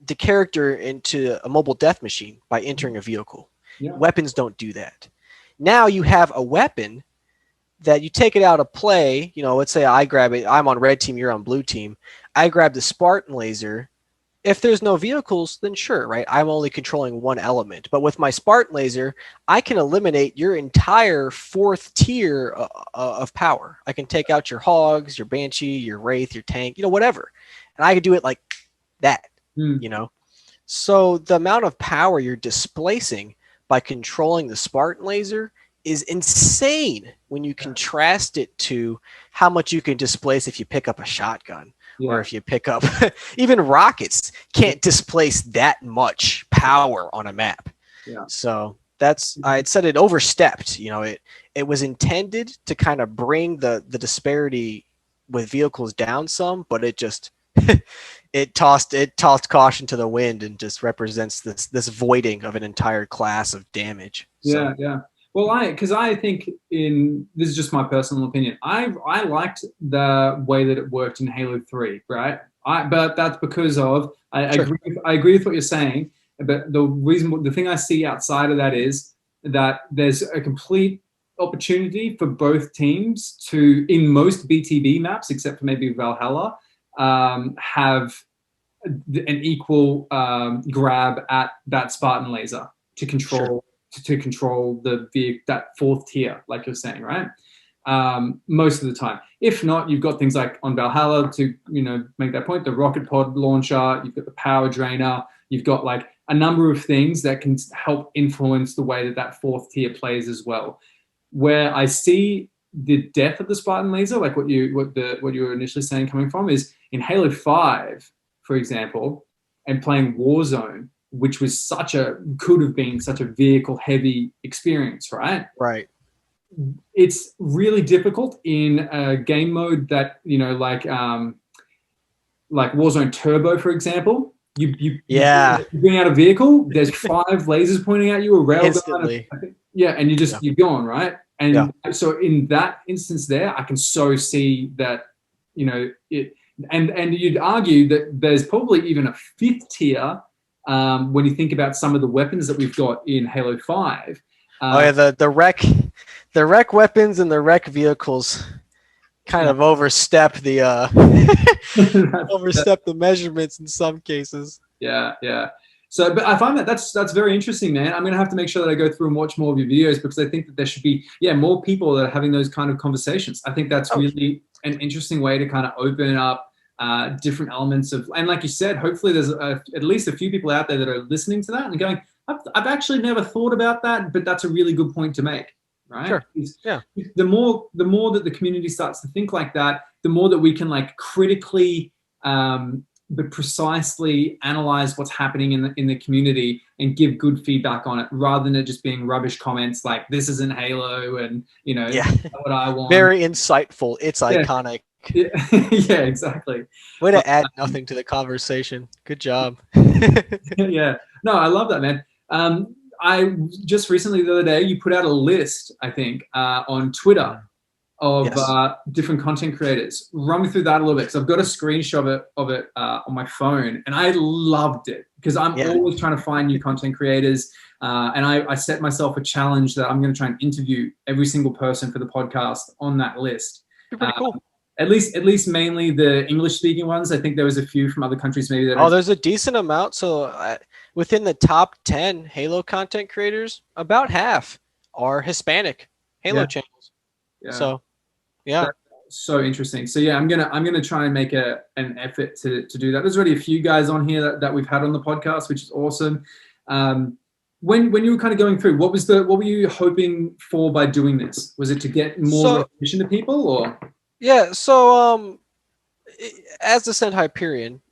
the character into a mobile death machine by entering a vehicle. Yeah. Weapons don't do that. Now you have a weapon that you take it out of play. Let's say I grab it. I'm on red team, you're on blue team. I grab the Spartan Laser. If there's no vehicles, then sure, right? I'm only controlling one element. But with my Spartan Laser, I can eliminate your entire 4th tier of power. I can take out your Hogs, your Banshee, your Wraith, your Tank, whatever. And I can do it like that, So the amount of power you're displacing by controlling the Spartan Laser is insane when you contrast it to how much you can displace if you pick up a shotgun. Yeah. Or if you pick up even rockets can't displace that much power on a map. Yeah. So I'd said it overstepped. It was intended to kind of bring the disparity with vehicles down some, but it just it tossed caution to the wind and just represents this voiding of an entire class of damage. Yeah, yeah. Well, I think this is just my personal opinion. I liked the way that it worked in Halo 3, right? But that's because of I agree with what you're saying. But the thing I see outside of that is that there's a complete opportunity for both teams to, in most BTB maps, except for maybe Valhalla, have an equal grab at that Spartan Laser to control. Sure. To control that 4th tier, like you're saying, right? Most of the time. If not, you've got things like on Valhalla to make that point, the rocket pod launcher, you've got the power drainer, you've got like a number of things that can help influence the way that 4th tier plays as well. Where I see the death of the Spartan Laser, like what you were initially saying coming from, is in Halo 5, for example, and playing Warzone, which was could have been such a vehicle heavy experience, right? Right. It's really difficult in a game mode that, like Warzone Turbo, for example. You bring out a vehicle, there's 5 lasers pointing at you, a railgun. Instantly. And you're gone, right? And so in that instance there, I can so see that, it, and you'd argue that there's probably even a 5th tier when you think about some of the weapons that we've got in Halo 5. The wreck weapons and the wreck vehicles kind of overstep the overstep the measurements in some cases. Yeah. So, but I find that that's very interesting, man. I'm gonna have to make sure that I go through and watch more of your videos because I think that there should be, yeah, more people that are having those kind of conversations. I think that's really an interesting way to kind of open up different elements of, and like you said, hopefully there's at least a few people out there that are listening to that and going, I've actually never thought about that, but that's a really good point to make, right? Sure. Yeah. The more that the community starts to think like that, the more that we can like critically but precisely analyze what's happening in the community and give good feedback on it, rather than it just being rubbish comments like "this isn't Halo" and "that's not what I want." Very insightful. It's iconic. Yeah, yeah, exactly. Way to add nothing to the conversation. Good job. Yeah, no, I love that, man. I just recently the other day you put out a list, I think, on Twitter of different content creators. Run me through that a little bit because I've got a screenshot of it on my phone, and I loved it because I'm always trying to find new content creators, and I set myself a challenge that I'm going to try and interview every single person for the podcast on that list. Pretty cool. At least mainly the English-speaking ones. I think there was a few from other countries maybe. There's a decent amount. So within the top 10 Halo content creators, about half are Hispanic Halo channels. Yeah. So, yeah. That's so interesting. So yeah, I'm gonna try and make an effort to do that. There's already a few guys on here that we've had on the podcast, which is awesome. When you were kind of going through, what were you hoping for by doing this? Was it to get more recognition to people, or? Yeah, so as Ascend Hyperion,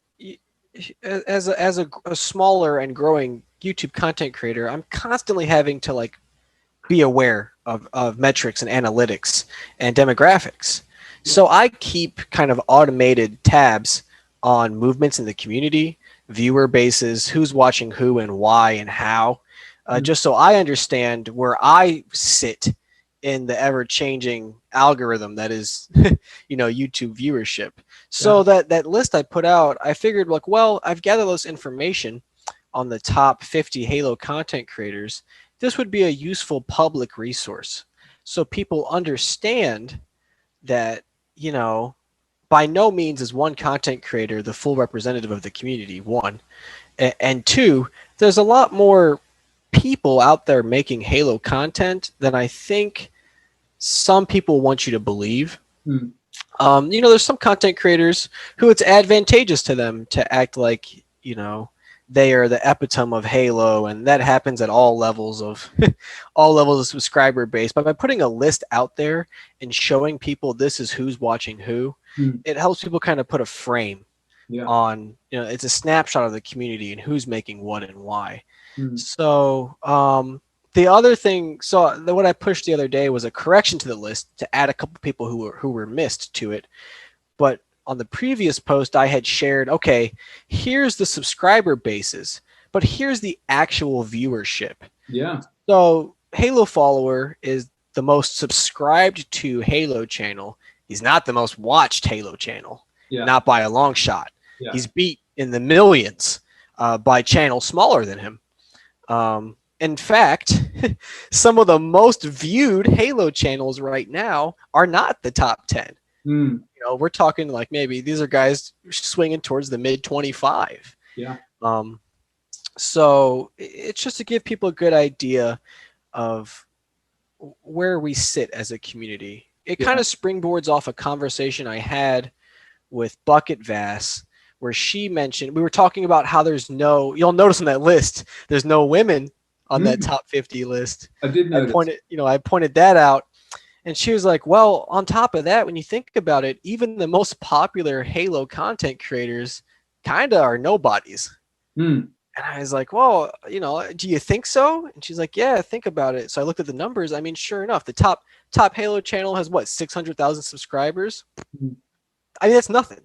as a smaller and growing YouTube content creator, I'm constantly having to like be aware of metrics and analytics and demographics. So I keep kind of automated tabs on movements in the community, viewer bases, who's watching who and why and how, just so I understand where I sit in the ever-changing algorithm that is, YouTube viewership. So that list I put out, I figured like, well, I've gathered this information on the top 50 Halo content creators. This would be a useful public resource. So people understand that, by no means is one content creator the full representative of the community, one. And two, there's a lot more people out there making Halo content than I think some people want you to believe. There's some content creators who it's advantageous to them to act like, they are the epitome of Halo, and that happens at all levels of subscriber base. But by putting a list out there and showing people this is who's watching who, it helps people kind of put a frame on, it's a snapshot of the community and who's making what and why. So the other thing, what I pushed the other day was a correction to the list to add a couple people who were missed to it. But on the previous post, I had shared, okay, here's the subscriber bases, but here's the actual viewership. Yeah. So Halo Follower is the most subscribed to Halo channel. He's not the most watched Halo channel, not by a long shot. Yeah. He's beat in the millions by channels smaller than him. In fact, some of the most viewed Halo channels right now are not the top 10. We're talking like maybe these are guys swinging towards the mid 25. Yeah. So it's just to give people a good idea of where we sit as a community. It kind of springboards off a conversation I had with Bucket Vass, where she mentioned, we were talking about how you'll notice on that list, there's no women on that top 50 list. I did notice. I pointed that out. And she was like, well, on top of that, when you think about it, even the most popular Halo content creators kind of are nobodies. And I was like, well, do you think so? And she's like, yeah, think about it. So I looked at the numbers. I mean, sure enough, the top Halo channel has 600,000 subscribers. I mean, that's nothing.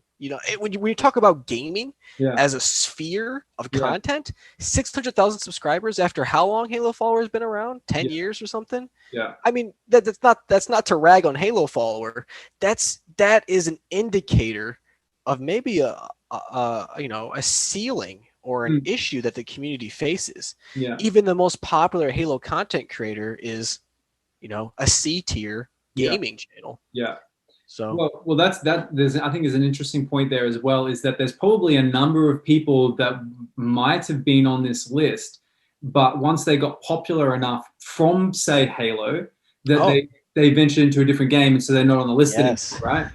When you talk about gaming as a sphere of content, 600,000 subscribers after how long Halo Follower has been around? 10 years or something? Yeah. I mean, that's not to rag on Halo Follower. That is an indicator of maybe a ceiling or an issue that the community faces. Yeah. Even the most popular Halo content creator is, a C tier gaming channel. Yeah. So well, that's that. I think there's an interesting point there as well. Is that there's probably a number of people that might have been on this list, but once they got popular enough from, say, Halo, that they ventured into a different game, and so they're not on the list anymore, right?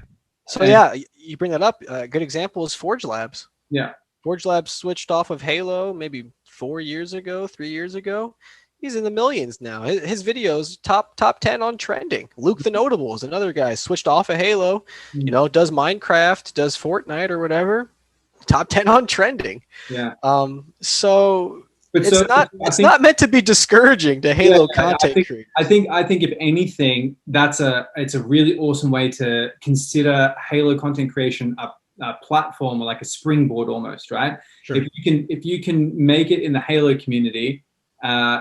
So yeah, you bring that up. A good example is Forge Labs. Yeah. Forge Labs switched off of Halo maybe 4 years ago, 3 years ago. He's in the millions now. His videos top 10 on trending. Luke the Notable is another guy switched off of Halo, you know, does Minecraft, does Fortnite or whatever. Top 10 on trending. Yeah. So it's not meant to be discouraging to Halo content creators. I think if anything, it's a really awesome way to consider Halo content creation a platform or like a springboard almost, right? Sure. If you can make it in the Halo community,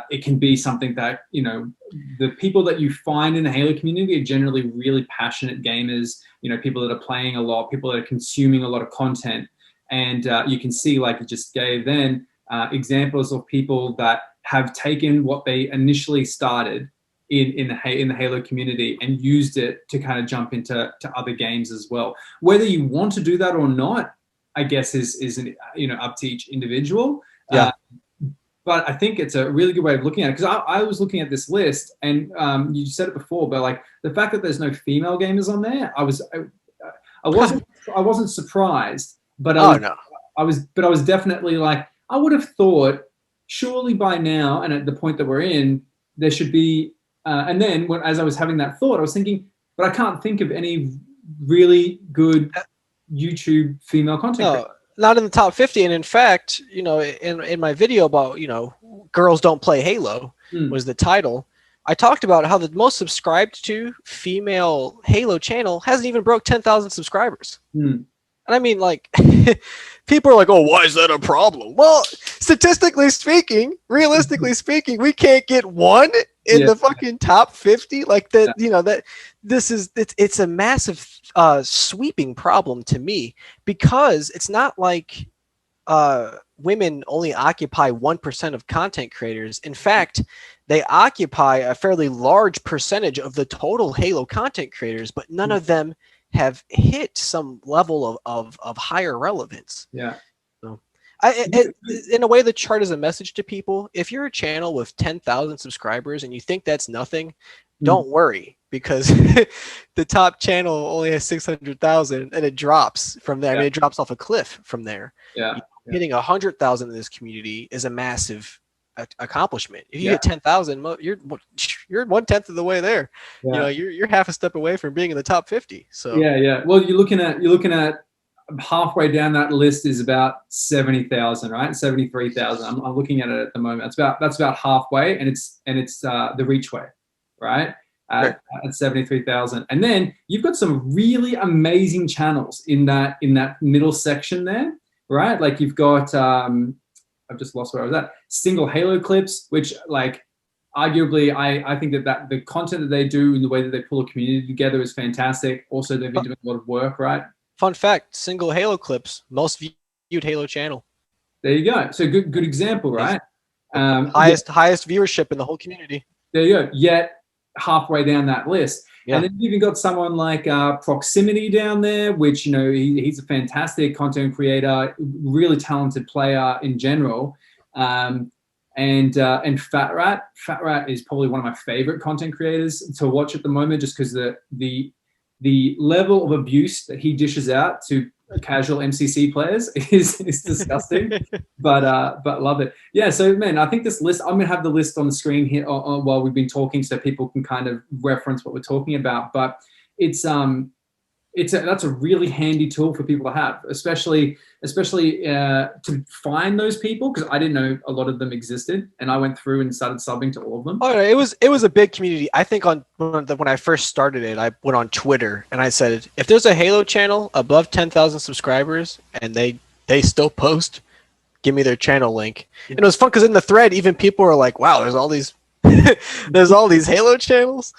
it can be something that, you know, the people that you find in the Halo community are generally really passionate gamers, you know, people that are playing a lot, people that are consuming a lot of content. And you can see, like you just gave then, examples of people that have taken what they initially started in the Halo community and used it to kind of jump into other games as well. Whether you want to do that or not, I guess is you know, up to each individual. Yeah. But I think it's a really good way of looking at it, because I was looking at this list, and you said it before, but like the fact that there's no female gamers on there, I wasn't surprised, but I was definitely like, I would have thought surely by now, and at the point that we're in, there should be. And then as I was having that thought, I was thinking, but I can't think of any really good YouTube female content creators. Not in the top 50. And in fact, you know, in my video about, you know, girls don't play Halo was the title. I talked about how the most subscribed to female Halo channel hasn't even broke 10,000 subscribers. And I mean, like, people are like, oh, why is that a problem? Well, statistically speaking, realistically speaking, we can't get one in the fucking top 50. Like that, you know, that it's a massive sweeping problem to me, because it's not like women only occupy 1% of content creators. In fact, they occupy a fairly large percentage of the total Halo content creators, but none of them have hit some level of higher relevance. Yeah. So in a way, the chart is a message to people. If you're a channel with 10,000 subscribers and you think that's nothing, don't worry, because the top channel only has 600,000 and it drops from there. I mean, it drops off a cliff from there. Hitting 100,000 in this community is a massive accomplishment. If you get 10,000, you're 1/10 of the way there. You know, you're half a step away from being in the top 50. So well, you're looking at halfway down that list is about 70,000, right? 73,000. I'm looking at it at the moment. That's about halfway, and it's the reach way, right? At 73,000. And then you've got some really amazing channels in that middle section there, right? Like you've got I've just lost where I was at. Single Halo clips, which, like, arguably, I think that the content that they do and the way that they pull a community together is fantastic. Also, they've been doing a lot of work, right? Fun fact: Single Halo clips, most viewed Halo channel. There you go. So good example, right? Highest viewership in the whole community. There you go. Yet halfway down that list. And then you've even got someone like Proximity down there, which, you know, he's a fantastic content creator, really talented player in general. And FatRat. FatRat is probably one of my favorite content creators to watch at the moment, just because the level of abuse that he dishes out to casual MCC players is disgusting, but love it. Yeah, so man, I think this list, I'm gonna have the list on the screen here while we've been talking, so people can kind of reference what we're talking about. But that's a really handy tool for people to have, especially to find those people, because I didn't know a lot of them existed, and I went through and started subbing to all of them. Oh, it was a big community. I think when I first started it, I went on Twitter and I said, if there's a Halo channel above 10,000 subscribers and they still post, give me their channel link. And it was fun because in the thread, even people were like, wow, there's all these Halo channels.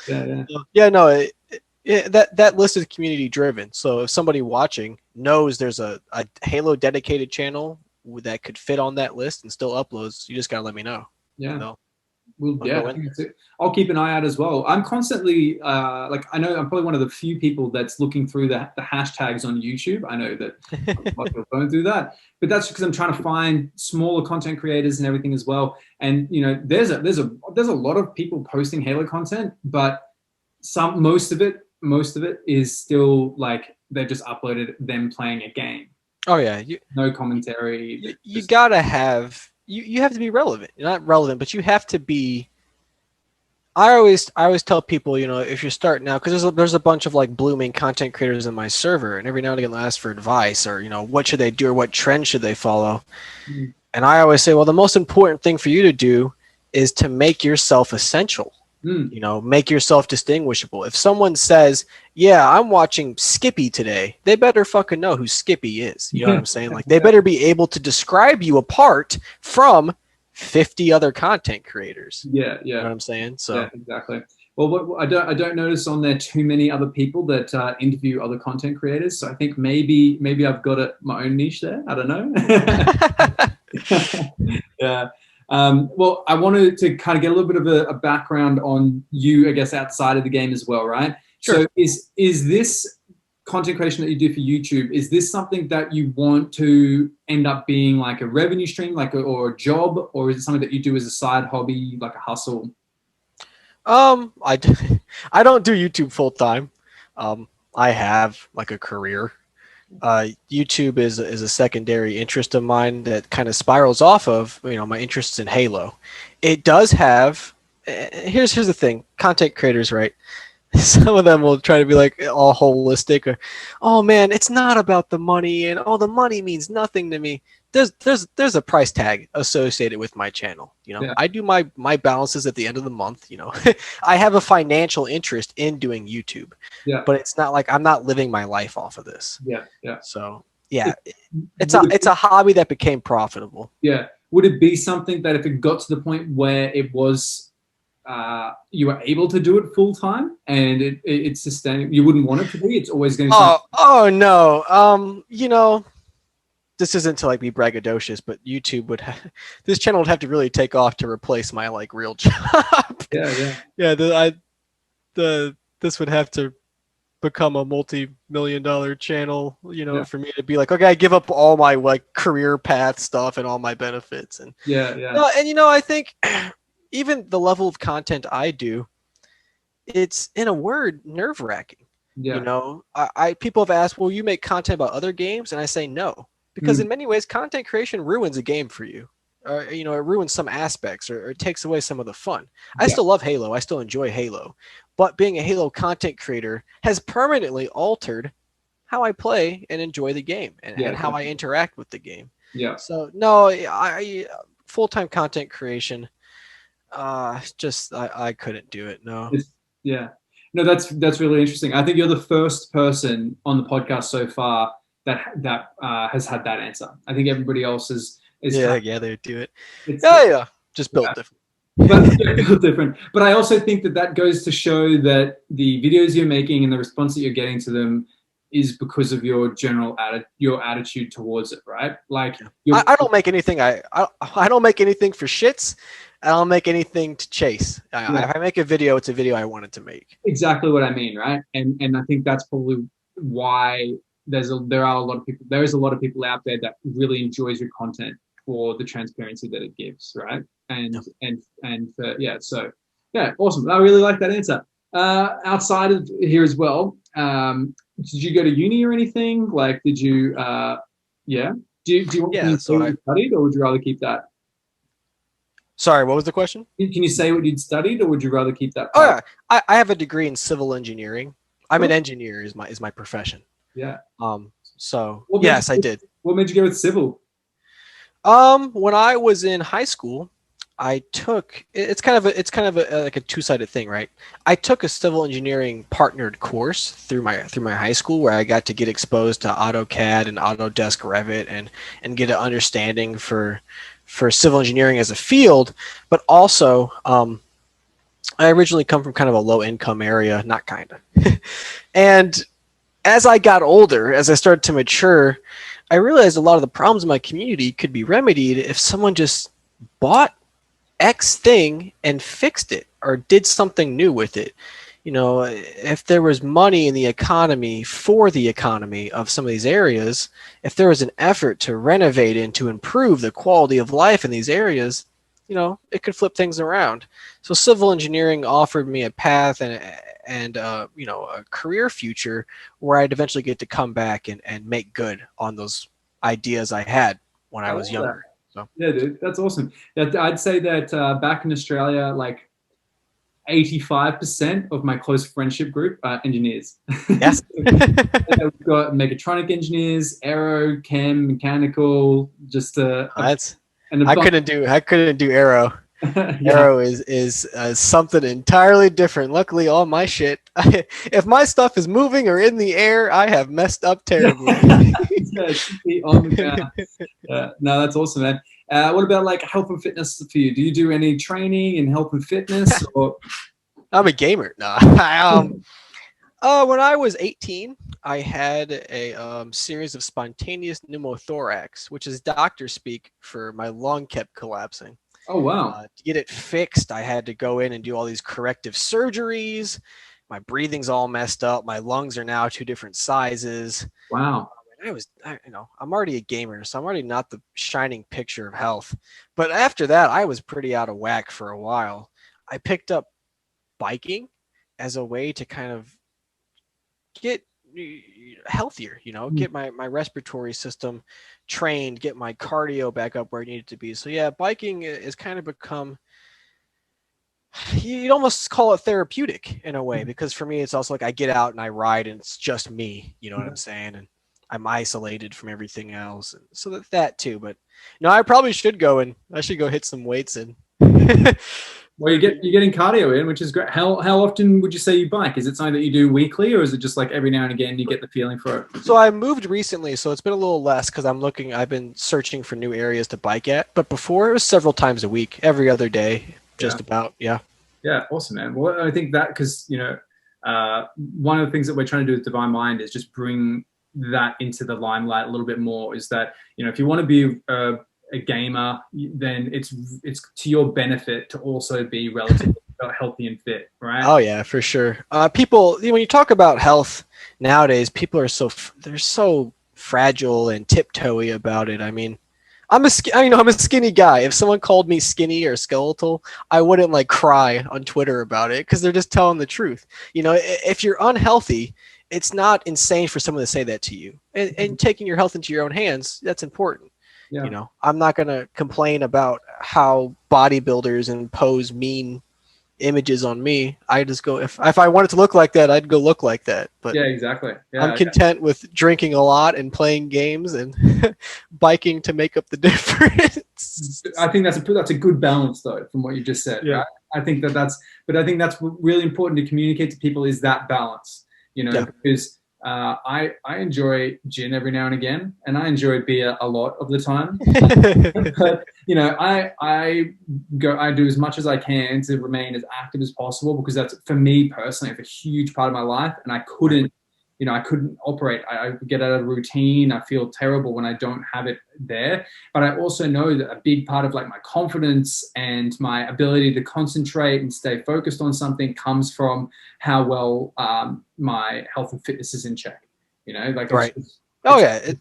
That list is community driven. So if somebody watching knows there's a Halo dedicated channel that could fit on that list and still uploads, you just gotta let me know. Yeah. Well, I'll yeah, go I in. think that's it. I'll keep an eye out as well. I'm constantly like, I know I'm probably one of the few people that's looking through the hashtags on YouTube. I know that a lot of people don't do that, but that's because I'm trying to find smaller content creators and everything as well. And you know, there's a lot of people posting Halo content, but most of it is still like they've just uploaded them playing a game. Oh yeah, No commentary. you gotta have you have to be relevant. You're not relevant, but you have to be. I always tell people, you know, if you're starting out, because there's a bunch of like blooming content creators in my server, and every now and again they'll ask for advice or, you know, what should they do or what trend should they follow. Mm. And I always say, well, the most important thing for you to do is to make yourself essential. Mm. You know, make yourself distinguishable. If someone says, yeah, I'm watching Skippy today, they better fucking know who Skippy is. You know what I'm saying? Like, they better be able to describe you apart from 50 other content creators. Yeah, You know what I'm saying? So yeah, exactly. Well, what I don't notice on there too many other people that interview other content creators. So I think maybe I've got my own niche there. I don't know. Yeah. Well, I wanted to kind of get a little bit of a background on you, I guess, outside of the game as well, right? Sure. So is this content creation that you do for YouTube, is this something that you want to end up being like a revenue stream, or a job, or is it something that you do as a side hobby, like a hustle? I don't do YouTube full time. I have like a career. YouTube is a secondary interest of mine that kind of spirals off of, you know, my interests in Halo. It does have. Here's the thing: content creators, right? Some of them will try to be like all holistic, or, oh man, it's not about the money, and the money means nothing to me. There's a price tag associated with my channel. You know, Yeah. I do my balances at the end of the month. You know, I have a financial interest in doing YouTube, Yeah. but it's not like I'm not living my life off of this. Yeah. Yeah. So yeah, it's a hobby that became profitable. Yeah. Would it be something that if it got to the point where it was you were able to do it full time and it's sustainable, you wouldn't want it to be? It's always going to. Oh no. You know, this isn't to like be braggadocious, but YouTube this channel would have to really take off to replace my like real job. Yeah. This would have to become a multi-million-dollar channel, you know, for me to be like, okay, I give up all my like career path stuff and all my benefits, and and you know, I think even the level of content I do, it's, in a word, nerve-wracking. Yeah. You know, I people have asked, well, you make content about other games? And I say no, because in many ways, content creation ruins a game for you. Or, you know, it ruins some aspects, or it takes away some of the fun. I still love Halo. I still enjoy Halo. But being a Halo content creator has permanently altered how I play and enjoy the game, and how I interact with the game. Yeah. So, no, I full-time content creation, just I couldn't do it. No. No, that's really interesting. I think you're the first person on the podcast so far that has had that answer. I think everybody else is they do it. Just built different. But different. But I also think that goes to show that the videos you're making and the response that you're getting to them is because of your general attitude towards it, right? Like, I don't make anything. I don't make anything for shits. I don't make anything to chase. If I make a video, it's a video I wanted to make. Exactly what I mean, right? And I think that's probably why there is a lot of people out there that really enjoys your content for the transparency that it gives, right? So awesome. I really like that answer. Outside of here as well, did you go to uni or anything? Like, did you? Do you want to say what you studied, or would you rather keep that? Sorry, what was the question? Can you say what you'd studied, or would you rather keep that? Oh yeah, I have a degree in civil engineering. I'm an engineer. Is my profession. Yeah. So yes, I did. What made you go with civil? When I was in high school, I took it's kind of like a two-sided thing, right? I took a civil engineering partnered course through my high school where I got to get exposed to AutoCAD and Autodesk Revit and get an understanding for civil engineering as a field, but also I originally come from kind of a low-income area, not kind of, and as I got older, as I started to mature, I realized a lot of the problems in my community could be remedied if someone just bought X thing and fixed it or did something new with it. You know, if there was money in the economy for the economy of some of these areas, if there was an effort to renovate and to improve the quality of life in these areas, you know, it could flip things around. So civil engineering offered me a path and you know, a career future where I'd eventually get to come back and make good on those ideas I had when I I was love that. younger. So Yeah, dude, that's awesome. I'd say that back in Australia, like 85% of my close friendship group are engineers. yes. Yeah, we've got mechatronic engineers, aero, chem, mechanical, just That's and a I bunch. couldn't do Arrow. Yeah, Arrow is something entirely different. Luckily, all my shit, if my stuff is moving or in the air, I have messed up yeah, terribly. yeah, should be on the ground. Yeah, no, that's awesome, man. What about like health and fitness for you? Do you do any training in health and fitness, or I'm a gamer. No, when I was 18, I had a series of spontaneous pneumothorax, which is doctor speak for my lung kept collapsing. oh wow, To get it fixed, I had to go in and do all these corrective surgeries. My breathing's all messed up. My lungs are now two different sizes. wow, You know, I'm already a gamer, so I'm already not the shining picture of health. But after that, I was pretty out of whack for a while. I picked up biking as a way to kind of get healthier, you know, get my respiratory system trained, get my cardio back up where it needed to be. So yeah, biking is kind of become, you'd almost call it therapeutic in a way, because for me it's also like I get out and I ride and it's just me, you know what I'm saying, and I'm isolated from everything else, and so that too. But no, I probably should go and I should go hit some weights and well, you're getting cardio in, which is great. How often would you say you bike? Is it something that you do weekly, or is it just like every now and again you get the feeling for it? So I moved recently, so it's been a little less because I've been searching for new areas to bike at. But before, it was several times a week, every other day, just Yeah. about. Yeah. Yeah, awesome, man. Well, I think that because one of the things that we're trying to do with Divine Mind is just bring that into the limelight a little bit more. Is that if you want to be a gamer, then it's to your benefit to also be relatively healthy and fit, right? Oh yeah, for sure. People, when you talk about health nowadays, people are they're so fragile and tiptoey about it. I mean, I'm a skinny guy. If someone called me skinny or skeletal, I wouldn't like cry on Twitter about it because they're just telling the truth. You know, if you're unhealthy, it's not insane for someone to say that to you. And taking your health into your own hands, that's important. Yeah. You know, I'm not gonna complain about how bodybuilders impose mean images on me. I just go, if I wanted to look like that, I'd go look like that. But Yeah, exactly. Yeah, I'm content with drinking a lot and playing games and biking to make up the difference. I think that's a good balance though, from what you just said. Yeah. Right? I think that's really important to communicate to people is that balance. Yeah. Because I enjoy gin every now and again, and I enjoy beer a lot of the time. But I do as much as I can to remain as active as possible, because that's, for me personally, it's a huge part of my life, and I couldn't operate. I get out of routine. I feel terrible when I don't have it there. But I also know that a big part of like my confidence and my ability to concentrate and stay focused on something comes from how well my health and fitness is in check. Like Right. Oh yeah.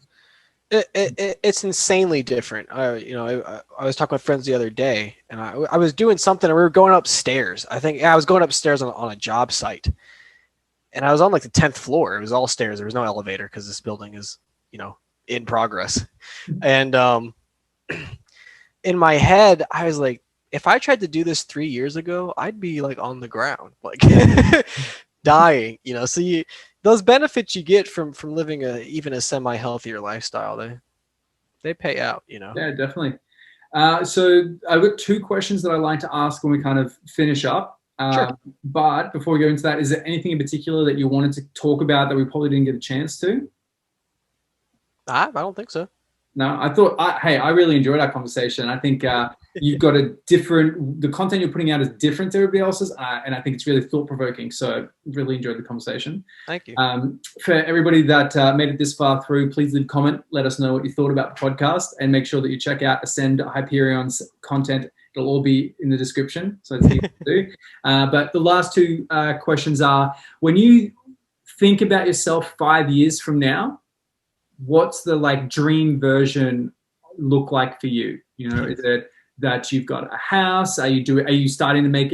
It's insanely different. I was talking with friends the other day, and I was doing something, and we were going upstairs. I was going upstairs on a job site, and I was on like the 10th floor. It was all stairs. There was no elevator because this building is, in progress. And in my head, I was like, if I tried to do this 3 years ago, I'd be like on the ground, like dying. So those benefits you get from living even a semi-healthier lifestyle, they pay out. Yeah, definitely. So I've got two questions that I like to ask when we kind of finish up. Sure. But before we go into that, is there anything in particular that you wanted to talk about that we probably didn't get a chance to? I don't think so. No, I really enjoyed our conversation. I think you've got the content you're putting out is different to everybody else's, and I think it's really thought-provoking. So really enjoyed the conversation. Thank you. For everybody that made it this far through, please leave a comment. Let us know what you thought about the podcast, and make sure that you check out Ascend Hyperion's content It'll all be in the description, so it's easy to do. But the last two questions are: when you think about yourself 5 years from now, what's the like dream version look like for you? You know, is it that you've got a house? Are you starting to make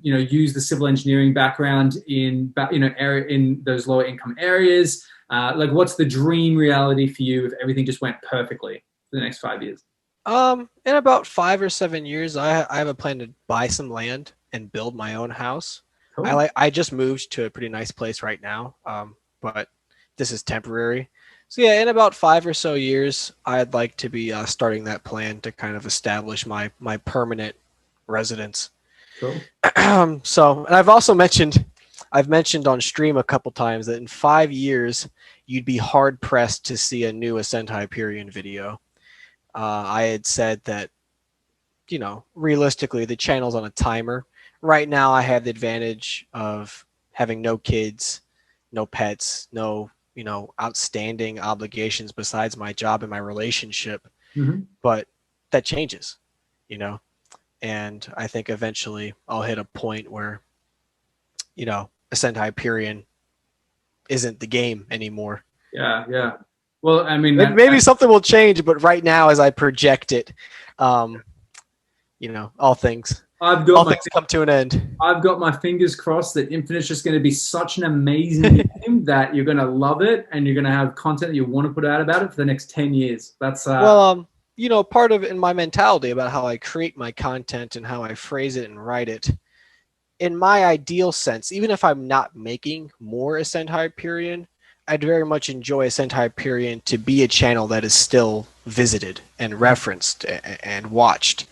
use the civil engineering background in area in those lower income areas? Like, what's the dream reality for you if everything just went perfectly for the next 5 years? In about 5 or 7 years, I have a plan to buy some land and build my own house. Cool. I just moved to a pretty nice place right now, but this is temporary. So yeah, in about 5 or so years, I'd like to be starting that plan to kind of establish my permanent residence. Cool. So, and I've mentioned on stream a couple times that in 5 years, you'd be hard pressed to see a new Ascend Hyperion video. I had said that, realistically, the channel's on a timer. Right now, I have the advantage of having no kids, no pets, no, outstanding obligations besides my job and my relationship. Mm-hmm. But that changes, and I think eventually I'll hit a point where, Ascend Hyperion isn't the game anymore. Yeah. Well, I mean, maybe something will change, but right now, as I project it, all things come to an end. I've got my fingers crossed that Infinite's just going to be such an amazing game that you're going to love it, and you're going to have content that you want to put out about it for the next 10 years. That's part of in my mentality about how I create my content and how I phrase it and write it. In my ideal sense, even if I'm not making more Ascend Hyperion, I'd very much enjoy Ascend Hyperion to be a channel that is still visited and referenced and watched.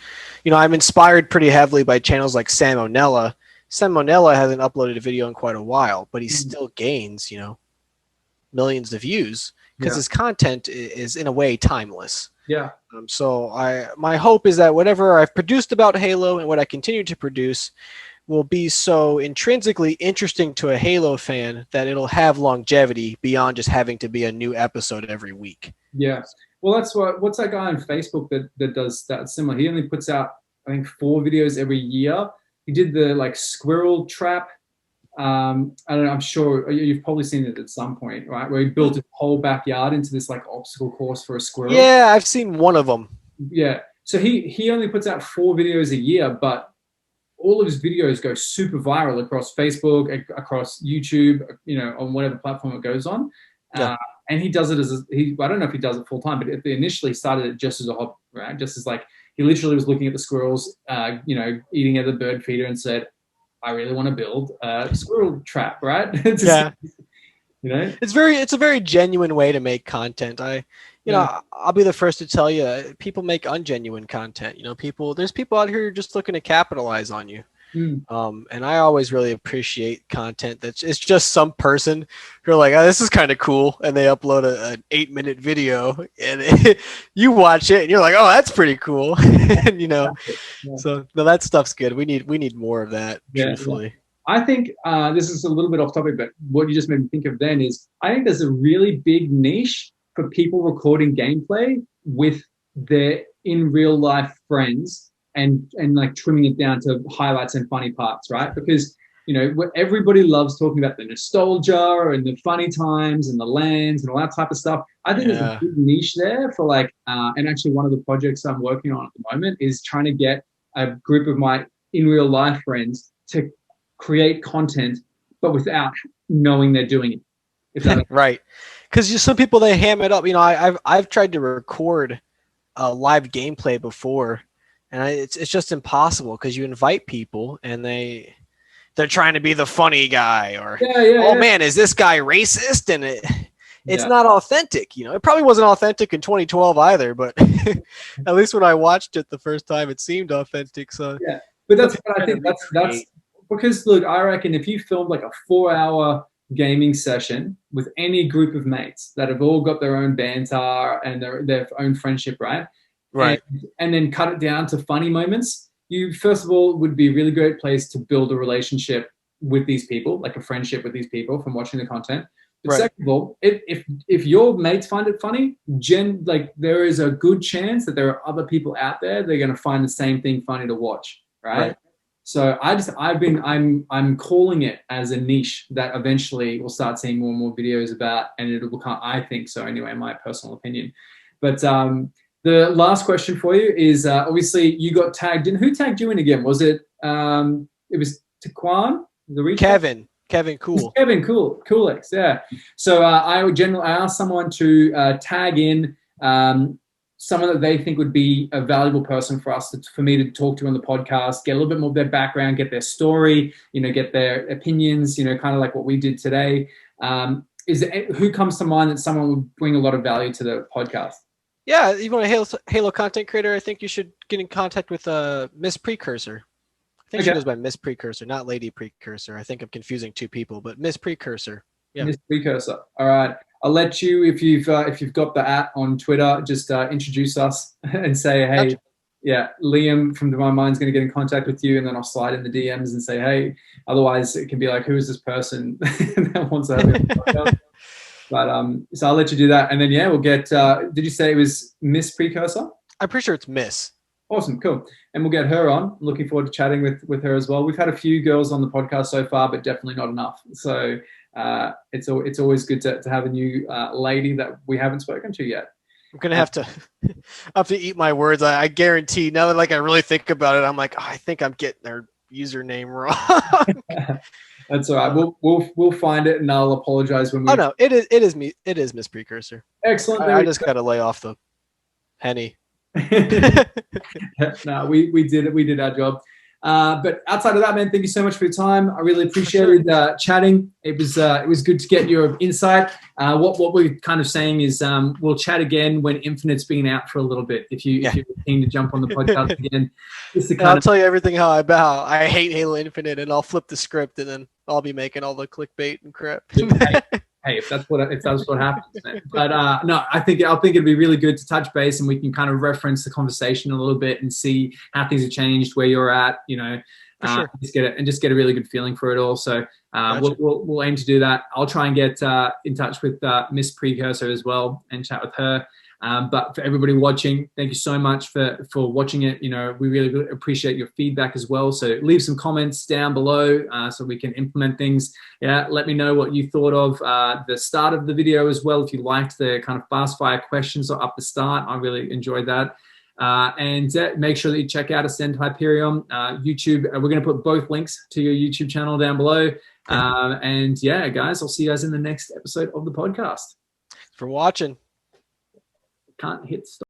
I'm inspired pretty heavily by channels like Salmonella. Salmonella hasn't uploaded a video in quite a while, but he still gains, millions of views because his content is in a way timeless. Yeah. So my hope is that whatever I've produced about Halo and what I continue to produce will be so intrinsically interesting to a Halo fan that it'll have longevity beyond just having to be a new episode every week. Yeah. Well, that's what's that guy on Facebook that does that similar? He only puts out, I think, 4 videos every year. He did the like squirrel trap. I don't know. I'm sure you've probably seen it at some point, right? Where he built his whole backyard into this like obstacle course for a squirrel. Yeah, I've seen one of them. Yeah. So he only puts out 4 videos a year, but all of his videos go super viral across Facebook, across YouTube, on whatever platform it goes on. Yeah. And he does it I don't know if he does it full time, but initially started it just as a hobby, right? Just as like, he literally was looking at the squirrels, eating at the bird feeder and said, I really want to build a squirrel trap, right? Yeah. It's a very genuine way to make content. I'll be the first to tell you, people make ungenuine content. There's people out here just looking to capitalize on you. And I always really appreciate content it's just some person who are like, oh, this is kind of cool, and they upload an 8-minute video, and you watch it, and you're like, oh, that's pretty cool. And, so no, that stuff's good. We need more of that, truthfully. Yeah. I think this is a little bit off topic, but what you just made me think of then is I think there's a really big niche for people recording gameplay with their in real life friends and like trimming it down to highlights and funny parts, right? Because everybody loves talking about the nostalgia and the funny times and the lands and all that type of stuff. I think there's a big niche there for like, and actually one of the projects I'm working on at the moment is trying to get a group of my in real life friends to create content, but without knowing they're doing it. If that right. Because some people, they ham it up. I've tried to record live gameplay before, and it's just impossible because you invite people and they're trying to be the funny guy, or man, is this guy racist? And it's not authentic. It probably wasn't authentic in 2012 either, but at least when I watched it the first time, it seemed authentic. So but I think that's because look, I reckon if you filmed like a 4-hour gaming session with any group of mates that have all got their own banter and their own friendship, right? And then cut it down to funny moments, you first of all would be a really great place to build a relationship with these people, like a friendship with these people from watching the content. But Right. second of all, if your mates find it funny, like there is a good chance that there are other people out there that are going to find the same thing funny to watch, right? So I'm calling it as a niche that eventually we'll start seeing more and more videos about, and it'll become, I think so anyway, my personal opinion. But the last question for you is obviously you got tagged in. Who tagged you in again? Was it it was Taquan, the retweet? Kevin Cool. Kevin Coolix, yeah. So I asked someone to tag in someone that they think would be a valuable person for me to talk to on the podcast, get a little bit more of their background, get their story, get their opinions, kind of like what we did today. Who comes to mind that someone would bring a lot of value to the podcast? Yeah, you want a Halo content creator? I think you should get in contact with Miss Precursor. I think she goes by Miss Precursor, not Lady Precursor. I think I'm confusing two people, but Miss Precursor. Yeah. Miss Precursor. All right. I'll let you, if you've got the @ on Twitter, just introduce us and say, hey, gotcha. Yeah, Liam from My Mind's going to get in contact with you, and then I'll slide in the DMs and say, hey. Otherwise, it can be like, who is this person that wants to have a But so I'll let you do that, and then yeah, we'll get. Did you say it was Miss Precursor? I'm pretty sure it's Miss. Awesome, cool, and we'll get her on. Looking forward to chatting with her as well. We've had a few girls on the podcast so far, but definitely not enough. So it's always good to have a new lady that we haven't spoken to yet. I'm gonna have to eat my words. I guarantee. Now that I really think about it, I'm like, I think I'm getting their username wrong. That's all right. We'll find it, and I'll apologize when we. Oh no, it is me. It is Miss Precursor. Excellent. I just gotta lay off the henny. No, we did it. We did our job. But outside of that, man, thank you so much for your time. I really appreciated chatting. It was good to get your insight. What we're kind of saying is we'll chat again when Infinite's been out for a little bit. If you're keen to jump on the podcast again, I'll tell you everything how I hate Halo Infinite, and I'll flip the script, and then I'll be making all the clickbait and crap. Hey, if that's what happens, man. But no, I think it'd be really good to touch base, and we can kind of reference the conversation a little bit and see how things have changed, where you're at, sure. just get a really good feeling for it all. So Gotcha. we'll aim to do that. I'll try and get in touch with Miss Precursor as well and chat with her. But for everybody watching, thank you so much for watching it. We really appreciate your feedback as well. So leave some comments down below so we can implement things. Yeah, let me know what you thought of the start of the video as well. If you liked the kind of fast fire questions up the start, I really enjoyed that. And make sure that you check out Ascend Hyperion YouTube. We're going to put both links to your YouTube channel down below. And yeah, guys, I'll see you guys in the next episode of the podcast. Thanks for watching. Can't hit stop.